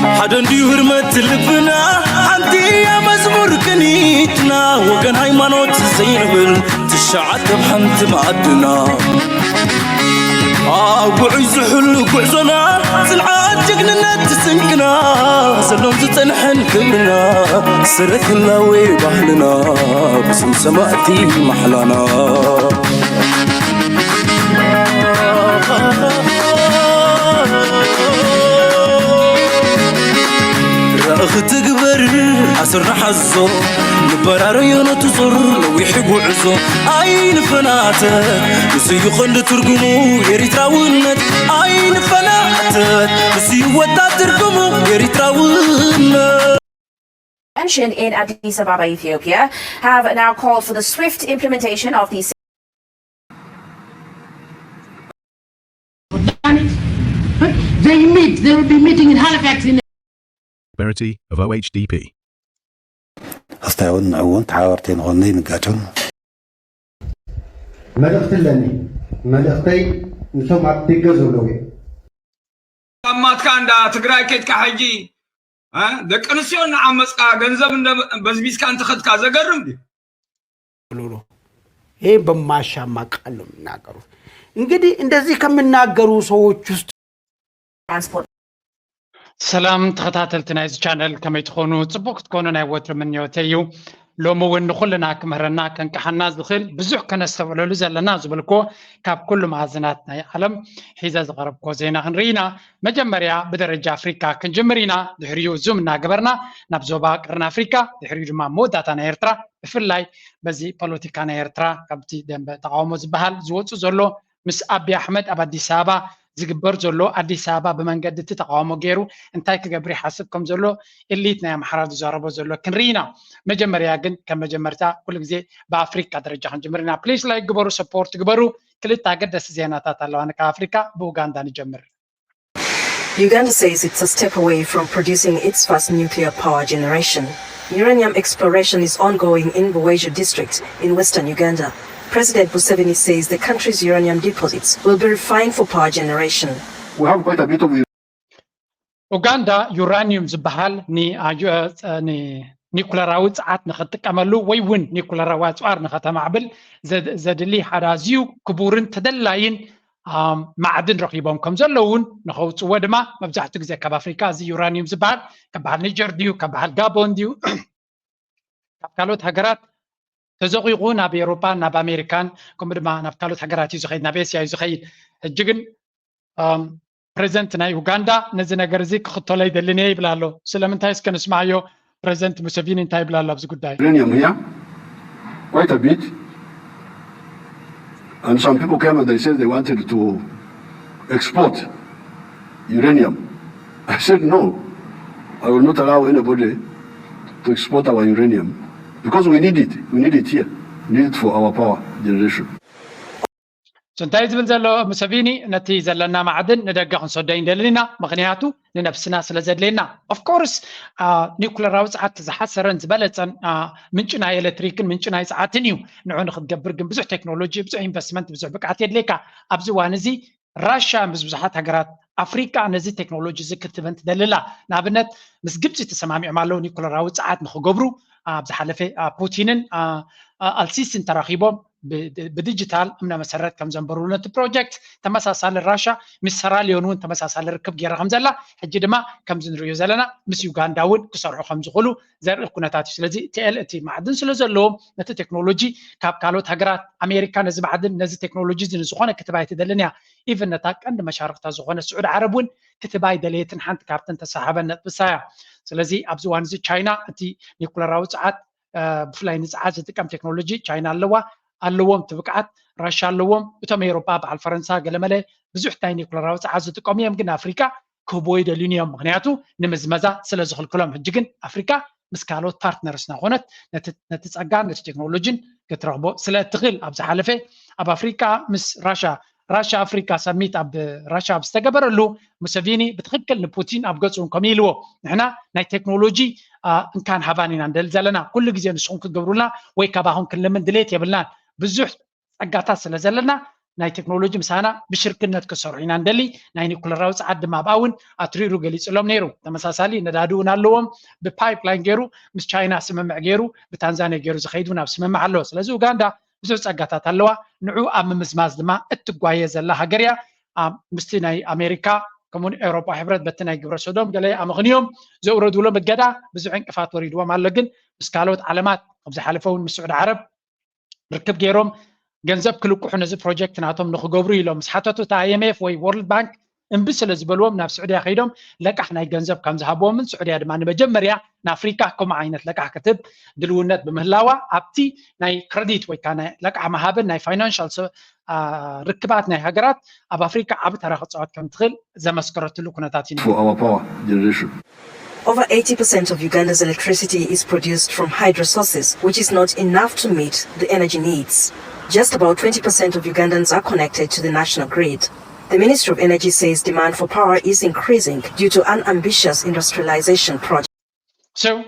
حدن دي هرمت لبنا عندي يا مزمور كنيتنا وكان هايمانوت زينبل تشعت بحنت معدنا قعز حلو قعزنا زلعات جقننا تسنقنا سلوم زتنحن كبرنا سرث اللوي بحلنا بسم سماتي محلانا رأخ تقبر عسر حزو نبرار يونا تصر لو يحبو عزو عين فناتك بسيو خند ترقمو يريد راولنت عين فناتك بسيو ودا ترقمو يريد راولنت. In Addis Ababa, Ethiopia, have now called for the swift implementation of these. They will be meeting in Halifax in Prosperity of OHDP. أستعون عون تعاورتين غني نقاتهم. ملقت لني ملقتي نسوم عبدي جزولوي. أما كان دا تقرأ كيت كحجي دك أنسيون عمس جنزب بس بيس كان تخد كذا قرم دي. إيه بماشى ما قالوا ناقروا. إنجدي إن ذي كم ناقروا سو just. سلام تخطاتلتنا إز channel كما يتخونوا تبوك تكونوا ناوتر من يوتيو لو مون نخلنا كمهرنا كان كحناز دخل بزح كان استولوا لنا زبلكو كاب كل معزناتنا يا عالم حيزا زغرب كوزينا هنرينا مجمريا بدرجة أفريقيا كنجمرينا دحريو زومنا قبرنا نبزوبا قرنا أفريقيا دحريو جمع موداتنا إيرترا بفلاي بزي بوليتيكانا إيرترا كابتي دنب تقاومو زبهال زوتو زولو مس أبي أحمد أبدي سابا زغبر زولو أديس أبابا بمنقد تتقاومو غيرو انتاي كغبري حاسبكم زولو إليتنا يا محراد زاربو زولو كنرينا مجمريا كن كمجمرتا كل غزي بافريقيا درجه جمرنا بليز لايك غبرو سبورت غبرو كلتا قدس زيناتات الله انا كافريقيا بوغندا نجمر. Uganda says it's a step away from producing its first nuclear power generation. Uranium exploration is ongoing in Buweja district in western Uganda. President Museveni says the country's uranium deposits will be refined for power generation. We have quite a bit of Uganda uranium ዝበሃል ኒኩለራዊ ፀዓት ንኽጥቀመሉ ወይ እውን ኒኩለራዊ ኣፅዋር ንኸተማዕብል ዘድሊ ሓዳዝዩ ክቡርን ተደላይን ማዕድን ረኺቦም ከም ዘለውን ንኸውፅዎ ድማ መብዛሕትኡ ግዜ ካብ ኣፍሪካ እዚ ዩራኒየም ዝበሃል ካብ በሃል ኒጀር ድዩ ካብ በሃል ጋቦን ድዩ ካብ ካልኦት ሃገራት ተዘቂቑ ናብ ኤውሮፓ ናብ ኣሜሪካን ከምኡ ድማ ናብ ካልኦት ሃገራት እዩ ዝኸይድ ናብ ኤስያ እዩ ዝኸይድ ሕጂ ግን ፕሬዚደንት ናይ ኡጋንዳ ነዚ ነገር እዚ ክኽተሎ ይደልን እየ ይብላ ኣሎ ስለምንታይ እስከ ንስማዕዮ ፕሬዚደንት ሙሴቪኒ እንታይ ይብላ ኣሎ ኣብዚ ጉዳይ uranium here quite a bit and some people came and they said they wanted to export uranium. I said no, I will not allow anybody to export our uranium because we need it here, we need it for our power generation. سنتاي زبل زلو مسافيني نتي زلنا معدن ندقق نصدين دلنا مغنياتو لنفسنا سلازدلنا of course نيكولار وصعات زحسرن زبلتن منشنا الكتريكن منشنا ساعتنيو نعون خدقبر جن بزح تكنولوجي بزح انفستمنت بزح بقعت يدليكا ابزوانزي راشا بزحات هجرات افريقيا نزي تكنولوجي زكتبنت دللا نابنت مس جبتي تسمعي عملوا نيكولار وصعات نخغبرو بزحلفه بوتينن السيسن تراخيبهم بديجيتال امنا مسرات كم زنبرولنا بروجكت تمساسال الراشا مسرا ليونون تمساسال ركب غير خمزلا حجي دما كم زنريو زلنا مس يوغانداون كسرحو خمز خلو زر كنتات سلازي تي معدن سلازلو نت تكنولوجي كاب كالوت هجرات امريكا نز معدن نز تكنولوجي زين زخونه كتبايت دلنيا ايفن نتاك عند مشارقتا زخونه سعود عربون كتباي دليتن حنت كابتن تسحبن بسايا سلازي ابزوان زي تشاينا تي نيكولاراو صعات بفلاي نصعات تقام تكنولوجي تشاينا لوا اللوم تبقعت راشا اللوم بتم أوروبا على فرنسا قلمله بزح تاني كل راوس عزة تقومي يمكن أفريقيا كوبوي دلينيوم مغنياتو نمزمزة سلزخ الكلام هجين أفريقيا مسكالوت بارتنرز ناخونت نتسأجان نتكنولوجين كترغبو سلا تغل أبز حلفة أب أفريقيا مس راشا أفريقيا سميت أب راشا بستقبر له مسافيني بتخكل لبوتين أبغزون كميلو نحنا ناي تكنولوجي إن كان هبانين عندل زلنا كل جزء نشون كجبرنا ويكابهم كل من دليت يبلنا بزح أجاتاس لزلنا ናይ ቴክኖሎጂ ምሳና ብሽርክነት ክሰርሑ ኢና እንደሊ ናይ ኒኩለራዊ ፀዓት ድማ ኣብውን ኣትሪሩ ገሊፅሎም ነይሩ ተመሳሳሊ ነዳዲ እውን ኣለዎም ብፓይፕላይን ገይሩ ምስ ቻይና ስምምዕ ገይሩ ብታንዛንያ ገይሩ ዝኸይዱ ናብ ስምምዕ ኣለዎ ስለዚ ኡጋንዳ ብዙሕ ፀጋታት ኣለዋ ንዑ ኣብ ምምዝማዝ ድማ እትጓየ ዘላ ሃገር እያ ምስቲ ናይ ኣሜሪካ ከምኡውን ኤውሮጳ ሕብረት በቲ ናይ ግብረ ሰዶም ገለ ኣመኽንዮም ዘውረድሎም እገዳ ብዙሕ እንቅፋት ወሪድዎም ኣሎ ግን ምስ ካልኦት ዓለማት ኣብ ዝሓለፈ እውን ምስ ስዑድ ዓረብ ርክብ ገይሮም ገንዘብ ክልቁሑ ነዚ ፕሮጀክት ናቶም ንክገብሩ ኢሎም ምስ ሓተቱ እታ IMF ወይ ወርልድ ባንክ እምቢ ስለ ዝበልዎም ናብ ስዑድያ ከይዶም ለቃሕ ናይ ገንዘብ ከም ዝሃብዎምን ስዑድያ ድማ ንመጀመርያ ንኣፍሪካ ከምኡ ዓይነት ለቃሕ ክትብ ድልውነት ብምህላዋ ኣብቲ ናይ ክሬዲት ወይ ከዓ ናይ ለቃሕ መሃብን ናይ ፋይናንሻል ርክባት ናይ ሃገራት ኣብ ኣፍሪካ ዓብ ተራ ክፃወት ከም ትኽእል ዘመስከረትሉ ኩነታት እዩ for our power generation. Over 80% of Uganda's electricity is produced from hydro sources, which is not enough to meet the energy needs. Just about 20% of Ugandans are connected to the national grid. The Ministry of Energy says demand for power is increasing due to an ambitious industrialization project. So,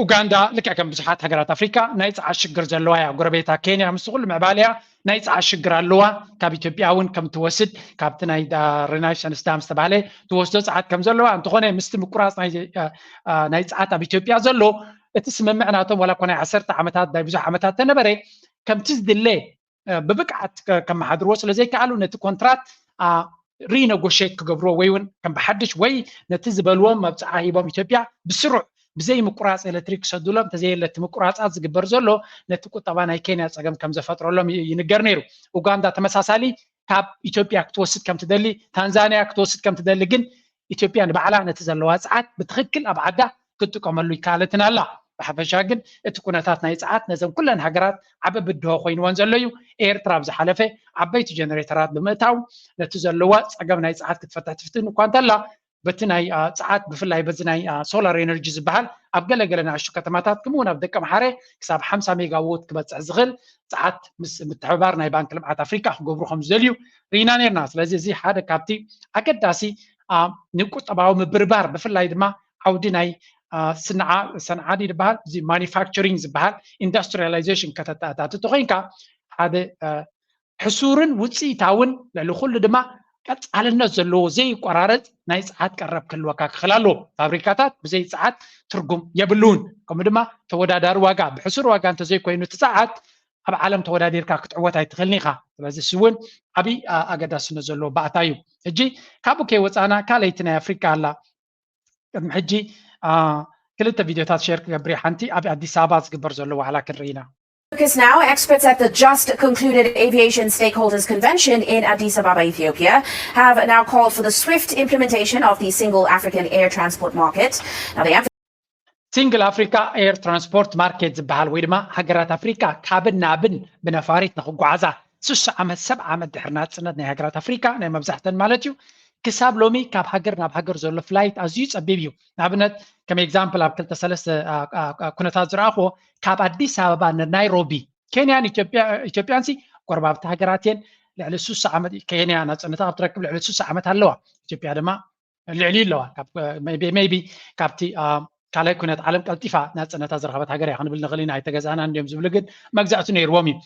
Uganda ልክዕ ከም ብዙሓት ሃገራት ኣፍሪካ ናይ ፀዓት ሽግር ዘለዋ እያ ጎረቤታ ኬንያ ምስ ኩሉ ምዕባልያ ናይ ፀዓት ሽግር ኣለዋ ካብ ኢትዮጵያ እውን ከም ትወስድ ካብቲ ናይ ሬናይሰንስ ዳም ዝተባሃለ ትወስዶ ፀዓት ከም ዘለዋ እንተኾነ ምስቲ ምቁራፅ ናይ ፀዓት ኣብ ኢትዮጵያ ዘሎ እቲ ስምምዕ ናቶም ዋላ ኮነ 10 ዓመታት ናይ ብዙሕ ዓመታት ተነበረ ከምቲ ዝድለ ብብቅዓት ከመሓድርዎ ስለዘይከኣሉ ነቲ ኮንትራት ሪነጎሽት ክገብርዎ ወይ እውን ከም ብሓድሽ ወይ ነቲ ዝበልዎም መብፅዓ ሂቦም ኢትዮጵያ ብስሩዕ ብዘይ ምቁራፅ ኤሌክትሪክ ክሰድሎም ተዘየለቲ ምቁራፃት ዝግበር ዘሎ ነቲ ቁጠባ ናይ ኬንያ ፀገም ከም ዘፈጥረሎም ይንገር ነይሩ ኡጋንዳ ተመሳሳሊ ካብ ኢትዮጵያ ክትወስድ ከም ትደሊ ታንዛንያ ክትወስድ ከም ትደሊ ግን ኢትዮጵያ ንባዕላ ነቲ ዘለዋ ፀዓት ብትክክል ኣብ ዓዳ ክትጥቀመሉ ይካለትን ኣላ ብሓፈሻ ግን እቲ ኩነታት ናይ ፀዓት ነዘን ኩለን ሃገራት ዓበ ብድሆ ኮይንዎን ዘሎ እዩ ኤርትራ ብዝሓለፈ ዓበይቲ ጀነሬተራት ብምእታው ነቲ ዘለዋ ፀገም ናይ ፀዓት ክትፈትሕ ትፍትን እኳ እንተላ በቲ ናይ ፀዓት ብፍላይ በዚ ናይ ሶላር ኤነርጂ ዝበሃል ኣብ ገለገለ ንኣሽቱ ከተማታት ከምኡውን ኣብ ደቀ መሓረ ክሳብ 50 ሜጋዋት ክበፅሕ ዝኽእል ፀዓት ምስ ምትሕብባር ናይ ባንኪ ልምዓት ኣፍሪካ ክገብሩ ከም ዝደልዩ ርኢና ነርና ስለዚ እዚ ሓደ ካብቲ ኣገዳሲ ንቁጠባዊ ምብርባር ብፍላይ ድማ ዓውዲ ናይ ሰንዓዲ ዝበሃል እዚ ማኒፋክቸሪንግ ዝበሃል ኢንዱስትሪያላይዜሽን ከተተኣታትቶ ኮይንካ ሓደ ሕሱርን ውፅኢታውን ልዕሊ ኩሉ ድማ ቀፃልነት ዘለዎ ዘይቆራረፅ ናይ ፀዓት ቀረብ ክህልወካ ክኽእል ኣለዎ ፋብሪካታት ብዘይ ፀዓት ትርጉም የብሉን ከምኡ ድማ ተወዳዳሪ ዋጋ ብሕሱር ዋጋ እንተዘይኮይኑ እቲ ፀዓት ኣብ ዓለም ተወዳዲርካ ክትዕወት ኣይትኽእልኒ ኢኻ ስለዚ እውን ዓብይ ኣገዳስነት ዘለዎ ባእታ እዩ ሕጂ ካብኡ ከይወፃና ካልአይቲ ናይ ኣፍሪካ ኣላ ቅድሚ ሕጂ ክልተ ቪድዮታት ሼር ክገብር ሓንቲ ኣብ ኣዲስ ኣበባ ዝግበር ዘሎ ዋዕላ ክንርኢና Focus now. Experts at the just concluded Aviation Stakeholders Convention in Addis Ababa, Ethiopia, have now called for the swift implementation of the Single African Air Transport Market. Now, the Single Africa Air Transport Market ዝበሃል ወይ ድማ ሃገራት ኣፍሪካ ካብን ናብን ብነፋሪት ንኽጓዓዛ 6 ዓመት 7 ዓመት ድሕርና ፅነት ናይ ሃገራት ኣፍሪካ ናይ መብዛሕተን ማለት እዩ ክሳብ ሎሚ ካብ ሃገር ናብ ሃገር ዘሎ ፍላይት ኣዝዩ ፀቢብ እዩ ንኣብነት ከም ኤግዛምፕል ኣብ 2 ኩነታት ዝረኣኽዎ ካብ ኣዲስ ኣበባ ንናይሮቢ ኬንያን ኢትዮጵያን ጎረባብቲ ሃገራት እየን ልዕሊ 6 ዓመት ኬንያ ናፅነታ ክትረክብ ልዕሊ 6 ዓመት ኣለዋ ኢትዮጵያ ድማ ልዕሊ ኣለዋ ሜይቢ ካብቲ ካልኣይ ኩነት ዓለም ቀልጢፋ ናፅነታ ዝረኸበት ሃገር እያ ክንብል ንኽእል ኢና ኣይተገዛእና እንዲኦም ዝብሉ ግን መግዛእቱ ነይርዎም እዩ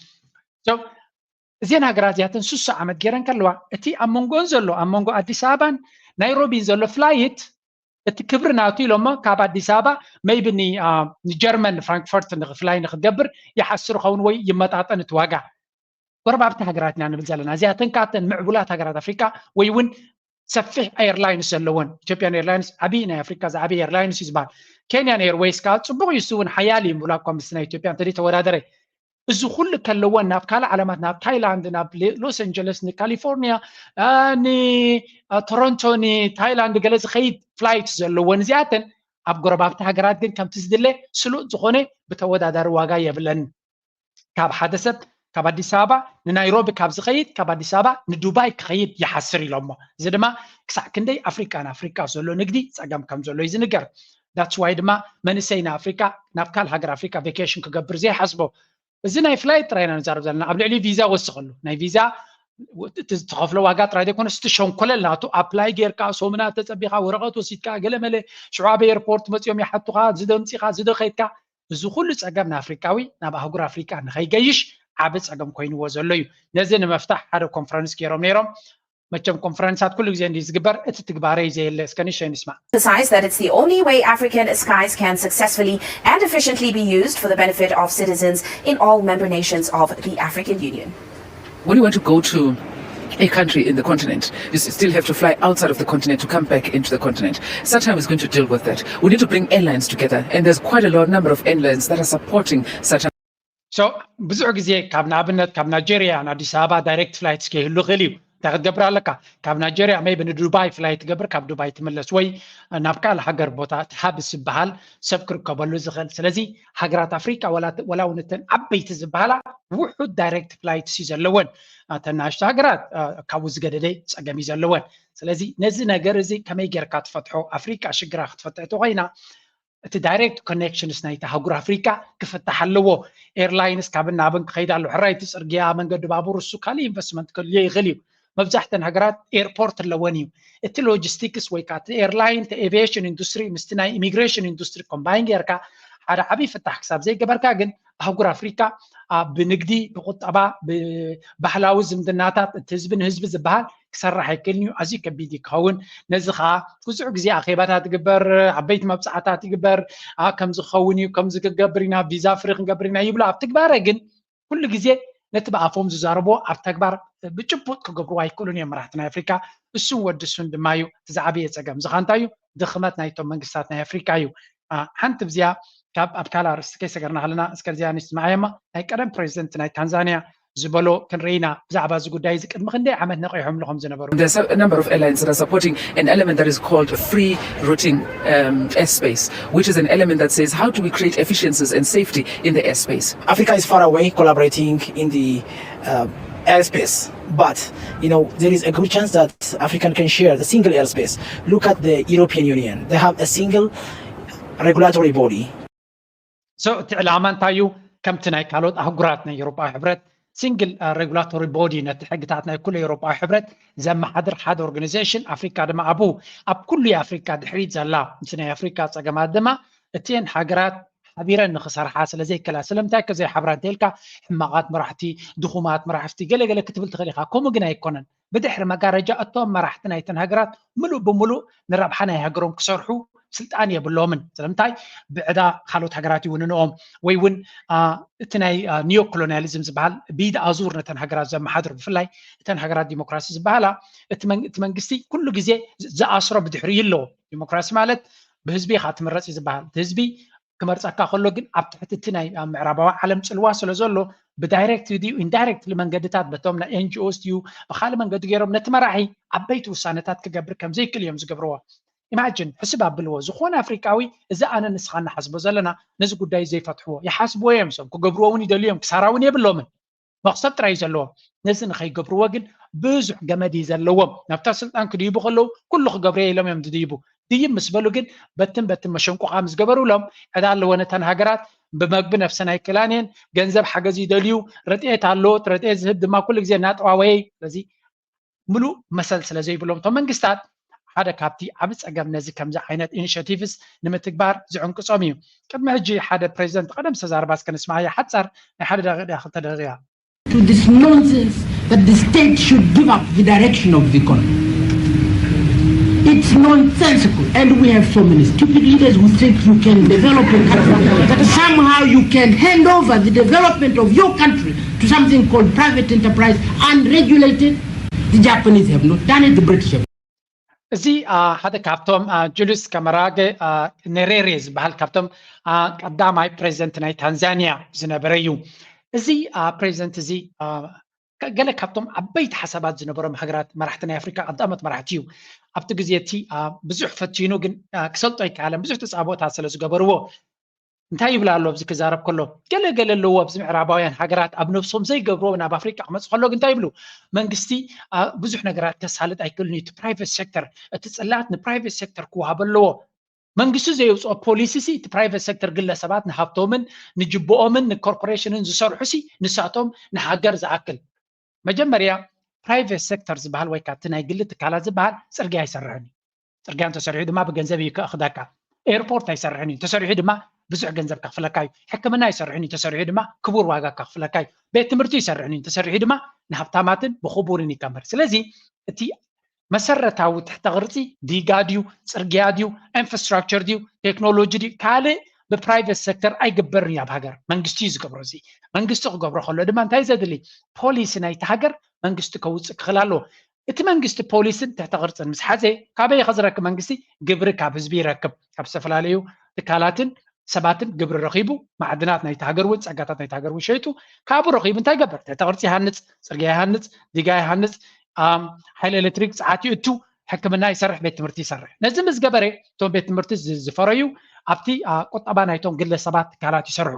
እዚአን ሃገራት እዚኣተን 6 ዓመት ገይረን ከለዋ እቲ ኣብ መንጎን ዘሎ ኣብ መንጎ ኣዲስ ኣበባን ናይሮቢን ዘሎ ፍላይት እቲ ክብሪ ናቱ ኢሎሞ ካብ ኣዲስ ኣበባ ሜይቢ ንጀርመን ፍራንክፈርት ንፍላይ ንክትገብር ይሓስር ኸውን ወይ ይመጣጠን እቲ ዋጋ ጎረባብቲ ሃገራት ኢና ንብል ዘለና እዚኣተን ካተን ምዕቡላት ሃገራት ኣፍሪካ ወይ እውን ሰፊሕ ኤርላይንስ ዘለዎን ኢትዮጵያን ኤርላይንስ ዓብይ ናይ ኣፍሪካ ዝዓብይ ኤርላይንስ እዩ ዝበሃል ኬንያን ኤርዌይስ ከዓ ፅቡቅ እዩ እውን ሓያል እዩ ምብላ እኳ ምስ ናይ ኢትዮጵያ እንተደይ ተወዳደረ እዚ ኩሉ ከለዎን ናብ ካልእ ዓለማት ናብ ታይላንድ ናብ ሎስ አንጀለስ ንካሊፎርኒያ ንቶሮንቶ ንታይላንድ ገለ ዝኸይድ ፍላይት ዘለዎን እዚኣተን ኣብ ጎረባብቲ ሃገራት ግን ከምቲ ዝድለ ስሉጥ ዝኾነ ብተወዳዳሪ ዋጋ የብለን ካብ ሓደ ሰብ ካብ ኣዲስ ኣበባ ንናይሮቢ ካብ ዝኸይድ ካብ ኣዲስ ኣበባ ንዱባይ ክኸይድ ይሓስር ኢሎሞ እዚ ድማ ክሳዕ ክንደይ ኣፍሪካ ንኣፍሪካ ዘሎ ንግዲ ፀገም ከም ዘሎ እዩ ዝንገር ዳትስ ዋይ ድማ መንእሰይ ንኣፍሪካ ናብ ካልእ ሃገር ኣፍሪካ ቬኬሽን ክገብር ዘይሓስቦ እዚ ናይ ፍላይት ጥራይና ንዛረብ ዘለና ኣብ ልዕሊ ቪዛ ወስኸሉ ናይ ቪዛ ተኸፍሎ ዋጋ ጥራይ ዘይኮነ ስትሸንኮለል ናቱ ኣፕላይ ጌርካ ሶምና ተፀቢኻ ወረቐት ወሲድካ ገለመለ ሽዑብ ኤርፖርት መፅኦም ይሓቱኻ ዝደምፂኻ ዝደኸይድካ እዚ ኩሉ ፀገም ንኣፍሪካዊ ናብ ኣህጉር ኣፍሪካ ንኸይገይሽ ዓብፅ ፀገም ኮይንዎ ዘሎ እዩ ነዚ ንምፍታሕ ሓደ ኮንፈረንስ ገይሮም ነይሮም መቸም ኮንፈረንሳት ኩሉ ግዜ እንዲ ዝግበር እቲ ትግባረይ ዘየለ እስከንሽይ ንስማ emphasize that it's the only way African skies can successfully and efficiently be used for the benefit of citizens in all member nations of the African Union. When you want to go to a country in the continent, you still have to fly outside of the continent to come back into the continent. Satam is going to deal with that. We need to bring airlines together, and there's quite a large number of airlines that are supporting Satam. So ብዙሕ ግዜ ካብ ንኣብነት ካብ ናይጄርያ ንኣዲስ ኣበባ ዳይሬክት ፍላይት ክህሉ ይኽእል እዩ تقدر على كاب نيجيريا ما يبني دبي فلايت قبر كاب دبي تملس وي نابكا الحجر بوتا تحابس بحال سفكر كبلو زغل سلازي حجرات افريقيا ولا ونتن عبيت زبالا وحود دايركت فلايت سيزلون تناش حجرات كاوز قددي صقمي زلون سلازي نزي نجر زي كما يجركات فتحو افريقيا شجره فتحتو غينا እቲ ዳይሬክት ኮኔክሽንስ ናይታ ሃገር ኣፍሪካ ክፍታሕ ኣለዎ ኤርላይንስ ካብ ናብን ክኸይድ ኣሎ ሕራይቲ ፅርግያ መንገዲ ባቡር እሱ ካሊ ኢንቨስትመንት ክልየ ይኽእል እዩ መብዛሕተን ሃገራት ኤርፖርት ኣለወን እዩ እቲ ሎጂስቲክስ ወይ ከዓ እቲ ኤርላይን እቲ ኤቪዬሽን ኢንዱስትሪ ምስቲ ናይ ኢሚግሬሽን ኢንዱስትሪ ኮምባይን ጌርካ ሓደ ዓብይ ፍታሕ ክሳብ ዘይገበርካ ግን ሃገር ኣፍሪካ ብንግዲ ብቁጠባ ብባህላዊ ዝምድናታት እቲ ህዝቢ ንህዝቢ ዝበሃል ክሰርሕ ይክእል እዩ ኣዝዩ ከቢድ ይከውን ነዚ ከዓ ብዙሕ ግዜ ኣኼባታት ትግበር ዓበይቲ መብፃዕታት ይግበር ከም ዝኸውን እዩ ከም ዝክገብር ኢና ቪዛ ፍሪ ክንገብር ኢና ይብሉ ኣብ ትግባረ ግን ኩሉ ግዜ ነቲ ብኣፎም ዝዛረቦ ኣብ ተግባር ብጭቡጥ ክገብርዎ ኣይክእሉን እዮም መራሕቲ ናይ ኣፍሪካ እሱን ወዲ እሱን ድማ እዩ እቲ ዝዓበየ ፀገም ዝኻ እንታይ እዩ ድኽመት ናይቶም መንግስታት ናይ ኣፍሪካ እዩ ሓንቲ ብዝያ ካብ ኣብ ካላ ርስቲ ከይሰገርና ከለና እስከዚያ ንስማዓየማ ናይ ቀደም ፕሬዚደንት ናይ ታንዛንያ ዝበሎ ክንርኢና ብዛዕባ እዚ ጉዳይ እዚ ቅድሚ ክንደይ ዓመት ነቂሖም ለኹም ዝነበሩ There's a number of airlines that are supporting an element that is called free routing airspace, which is an element that says how do we create efficiencies and safety in the airspace. Africa is far away collaborating in the airspace, but you know there is a good chance that Africa can share the single airspace. Look at the European Union; they have a single regulatory body. So تعلمان تايو كم تناي كالوت أهجراتنا أوروبا حبرت single regulatory body نتحققاتنا كل أوروبا حبرت زي ما حد organization أفريقيا دم أبو أب كل أفريقيا دحريت زلا مثلا أفريقيا تجمع دم تين حجرات حبيرة نخسر حاصل زي كلا سلمتك زي حبرات تلك حماقات مرحتي دخومات مرحتي قال كتبت خليقة كم جنا يكونن بدحر مجارجة أطم مرحتنا يتنهجرات ملو بملو نربحنا يهجرون كسرحو سلطان يبلومن سلامتاي بعدا خالوت حجراتي وننوم ويون تناي نيو كولونياليزم زبال بيد ازور نتن حجرات زي ما حضر بفلاي تن حجرات ديمقراسي زبالا تمنجستي كل جزء زاسرو بدحري له ديمقراسي مالت بحزبي خاتم الرئيس زبال حزبي كمرصاكا خلو ግን ኣብ ትሕቲ እቲ ናይ ምዕራባዊ ዓለም ጽልዋ ስለ ዘሎ ብዳይሬክት ዲዩ ኢንዳይሬክት መንገድታት በቶም ናይ ኤንጂኦስ ዲዩ ብኻሊ መንገዲ ገይሮም ነቲ መራሒ ዓበይቲ ውሳነታት ክገብር ከም ዘይክእል እዮም ዝገብርዎ ኢማጂን ሕስብ ኣብልዎ ዝኾነ ኣፍሪካዊ እዚ ኣነ ንስኻ ንሓስቦ ዘለና ነዚ ጉዳይ ዘይፈትሕዎ ይሓስብዎ እዮም ሰብ ክገብርዎ እውን ይደልዮም ክሳራውን የብሎምን መቕሰብ ጥራይ ዘለዎም ነዚ ንኸይገብርዎ ግን ብዙሕ ገመድ ዘለዎም ናብታ ስልጣን ክድይቡ ከለዉ ኩሉ ክገብርዮ ኢሎም እዮም ዝድይቡ ድይም ምስ በሉ ግን በትን መሸንቆቃ ምስ ገበሩሎም ዕዳ ኣለዎ ነተን ሃገራት ብመግቢ ነፍሰን ኣይክላንየን ገንዘብ ሓገዝ ይደልዩ ረድኤት ኣለዎ ረድኤት ዝህብ ድማ ኩሉ ግዜ እናጠዋወየ ስለዚ ሙሉእ መሰል ስለ ዘይብሎም እቶም መንግስታት ሓደ ካብቲ ዓብ ፀገም ነዚ ከምዚ ዓይነት ኢኒሽቲቭስ ንምትግባር ዝዕንቅፆም እዩ ቅድሚ ሕጂ ሓደ ፕሬዚደንት ቀደም ዝተዛረባ እስከ ንስማዕያ ሓፃር ናይ ሓደ ደቂቃ ክልተ ደቂቃ to this nonsense that the state should give up the direction of the economy. It's nonsensical, and we have so many stupid leaders who think you can develop a country, that somehow you can hand over the development of your country to something called private enterprise unregulated. The Japanese have not done it, the British have. እዚ ሓደ ካብቶም ጁልስ ካማራጌ ኔሬሬ ዝበሃል ካብቶም ቀዳማይ ፕሬዚደንት ናይ ታንዛንያ ዝነበረ እዩ እዚ ፕሬዚደንት እዚ ገለ ካብቶም ዓበይቲ ሓሳባት ዝነበሮም ሃገራት መራሕቲ ናይ ኣፍሪካ ቀዳሞት መራሕቲ እዩ ኣብቲ ግዜ እቲ ብዙሕ ፈቲኑ ግን ክሰልጦ ኣይከኣለን ብዙሕ ተፃቦታት ስለ ዝገበርዎ እንታይ ይብላ ኣሎ ኣብዚ ክዛረብ ከሎ ገለገለ ኣለዎ ኣብዚ ምዕራባውያን ሃገራት ኣብ ነፍሶም ዘይገብርዎ ናብ ኣፍሪካ ክመፅእ ከሎ ግን እንታይ ይብሉ መንግስቲ ብዙሕ ነገራት ከሳልጥ ኣይክእልን እዩ እቲ ፕራይቬት ሴክተር እቲ ፅላት ንፕራይቬት ሴክተር ክወሃብ ኣለዎ መንግስቲ ዘየውፅኦ ፖሊሲ እቲ ፕራይቬት ሴክተር ግለሰባት ንሃብቶምን ንጅብኦምን ንኮርፖሬሽንን ዝሰርሑ ንሳቶም ንሃገር ዝኣክል መጀመርያ ፕራይቬት ሴክተር ዝበሃል ወይ ከዓ እቲ ናይ ግሊ ትካላት ዝበሃል ፅርግያ ኣይሰርሕን እዩ ፅርግያ እንተሰሪሑ ድማ ብገንዘብ ይክእኽደካ ኤርፖርት ኣይሰርሕን እዩ ተሰሪሑ ድማ ብዙሕ ገንዘብ ከኽፍለካ እዩ ሕክምና ይሰርሕኒ ተሰሪሑ ድማ ክቡር ዋጋ ከኽፍለካ እዩ ቤት ትምህርቲ ይሰርሕኒ ተሰሪሑ ድማ ንሃብታማትን ብኽቡርን ይቀመር ስለዚ እቲ መሰረታዊ ትሕተ ቅርፂ ዲጋ ድዩ ፅርግያ ድዩ ኢንፍራስትራክቸር ድዩ ቴክኖሎጂ ድዩ ካልእ ብፕራይቬት ሴክተር ኣይግበርን እዩ ኣብ ሃገር መንግስቲ እዩ ዝገብሮ እዚ መንግስቲ ክገብሮ ከሎ ድማ እንታይ ዘድሊ ፖሊሲ ናይቲ ሃገር መንግስቲ ከውፅእ ክኽእል ኣለዎ እቲ መንግስቲ ፖሊስን ትሕተ ቅርፅን ምስ ሓዘ ካበይ ከዝረክብ መንግስቲ ግብሪ ካብ ህዝቢ ይረክብ ካብ ዝተፈላለዩ ትካላትን ሰባትን ግብሪ ረኺቡ ማዕድናት ናይቲ ሃገር እውን ፀጋታት ናይቲ ሃገር እውን ሸይጡ ካብኡ ረኺቡ እንታይ ይገብር ትሕተ ቅርፂ ይሃንፅ ፅርግያ ይሃንፅ ዲጋ ይሃንፅ ሓይሊ ኤሌክትሪክ ፀዓት ይእቱ ሕክምና ይሰርሕ ቤት ትምህርቲ ይሰርሕ ነዚ ምስ ገበረ እቶም ቤት ትምህርቲ ዝፈረዩ ኣብቲ ቁጠባ ናይቶም ግለሰባት ትካላት ይሰርሑ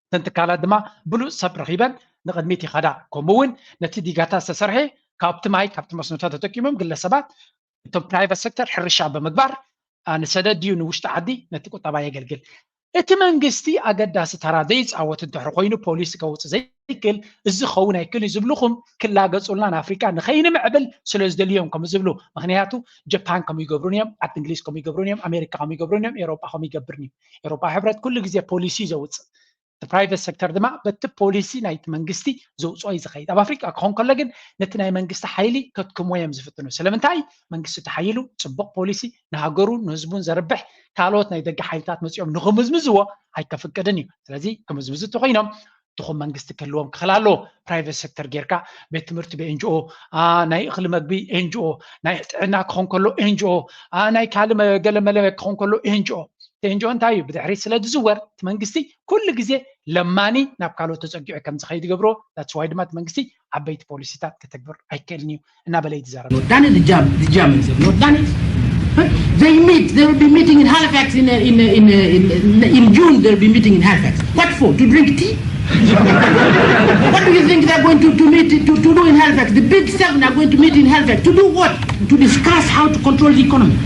እተን ትካላት ድማ ብሉፅ ሰብ ረኺበን ንቅድሚት ይኸዳ ከምኡውን ነቲ ዲጋታት ዝተሰርሐ ካብቲ ማይ ካብቲ መስኖታት ተጠቂሞም ግለሰባት እቶም ፕራይቬት ሴክተር ሕርሻ ብምግባር ንሰደድ ድዩ ንውሽጢ ዓዲ ነቲ ቁጠባ የገልግል እቲ መንግስቲ ኣገዳሲ ተራ ዘይፃወት እንተሕሪ ኮይኑ ፖሊስ ከውፅእ ዘይክእል እዚ ክኸውን ኣይክእል እዩ ዝብልኹም ክላገፁልና ንኣፍሪካ ንኸይንምዕብል ስለ ዝደልዮም ከም ዝብሉ ምክንያቱ ጃፓን ከምኡ ይገብሩን እዮም ዓዲ እንግሊዝ ከምኡ ይገብሩን እዮም ኣሜሪካ ከምኡ ይገብሩን እዮም ኤሮጳ ከምኡ ይገብርን እዩ ኤሮጳ ሕብረት ኩሉ ግዜ ፖሊሲ ዘውፅእ ፕራይቬት ሴክተር ድማ በቲ ፖሊሲ ናይቲ መንግስቲ ዘውፅኦ እዩ ዝኸይድ ኣብ ኣፍሪካ ክኾን ከሎ ግን ነቲ ናይ መንግስቲ ሓይሊ ከትክምዎ እዮም ዝፍትኑ ስለምንታይ መንግስቲ ተሓይሉ ፅቡቅ ፖሊሲ ንሃገሩ ንህዝቡን ዘርብሕ ካልኦት ናይ ደገ ሓይልታት መፅኦም ንኽምዝምዝዎ ኣይከፍቅድን እዩ ስለዚ ክምዝምዝ እንተኮይኖም ድኹም መንግስቲ ክህልዎም ክኽእል ኣለዎ ፕራይቬት ሴክተር ጌርካ ቤት ትምህርቲ ብኤንጂኦ ናይ እኽሊ መግቢ ኤንጂኦ ናይ ጥዕና ክኾን ከሎ ኤንጂኦ ናይ ካልእ ገለመለ ክኾን ከሎ ኤንጂኦ ኤንጂኦ እንታይ እዩ ብድሕሪ ስለ ዝዝወር እቲ መንግስቲ ኩሉ ግዜ ለማኒ ናብ ካልኦት ተፀጊዑ ከም ዝኸይድ ይገብሮ that's why ድማ እቲ መንግስቲ ዓበይቲ ፖሊሲታት ከተግብር ኣይክእልን እዩ እናበለ ይዛረብ done the Germans have not done it they will be meeting in Halifax in June they'll be meeting in Halifax what for to drink tea what do you think they're going to meet to do in Halifax the big seven are going to meet in Halifax to do what to discuss how to control the economy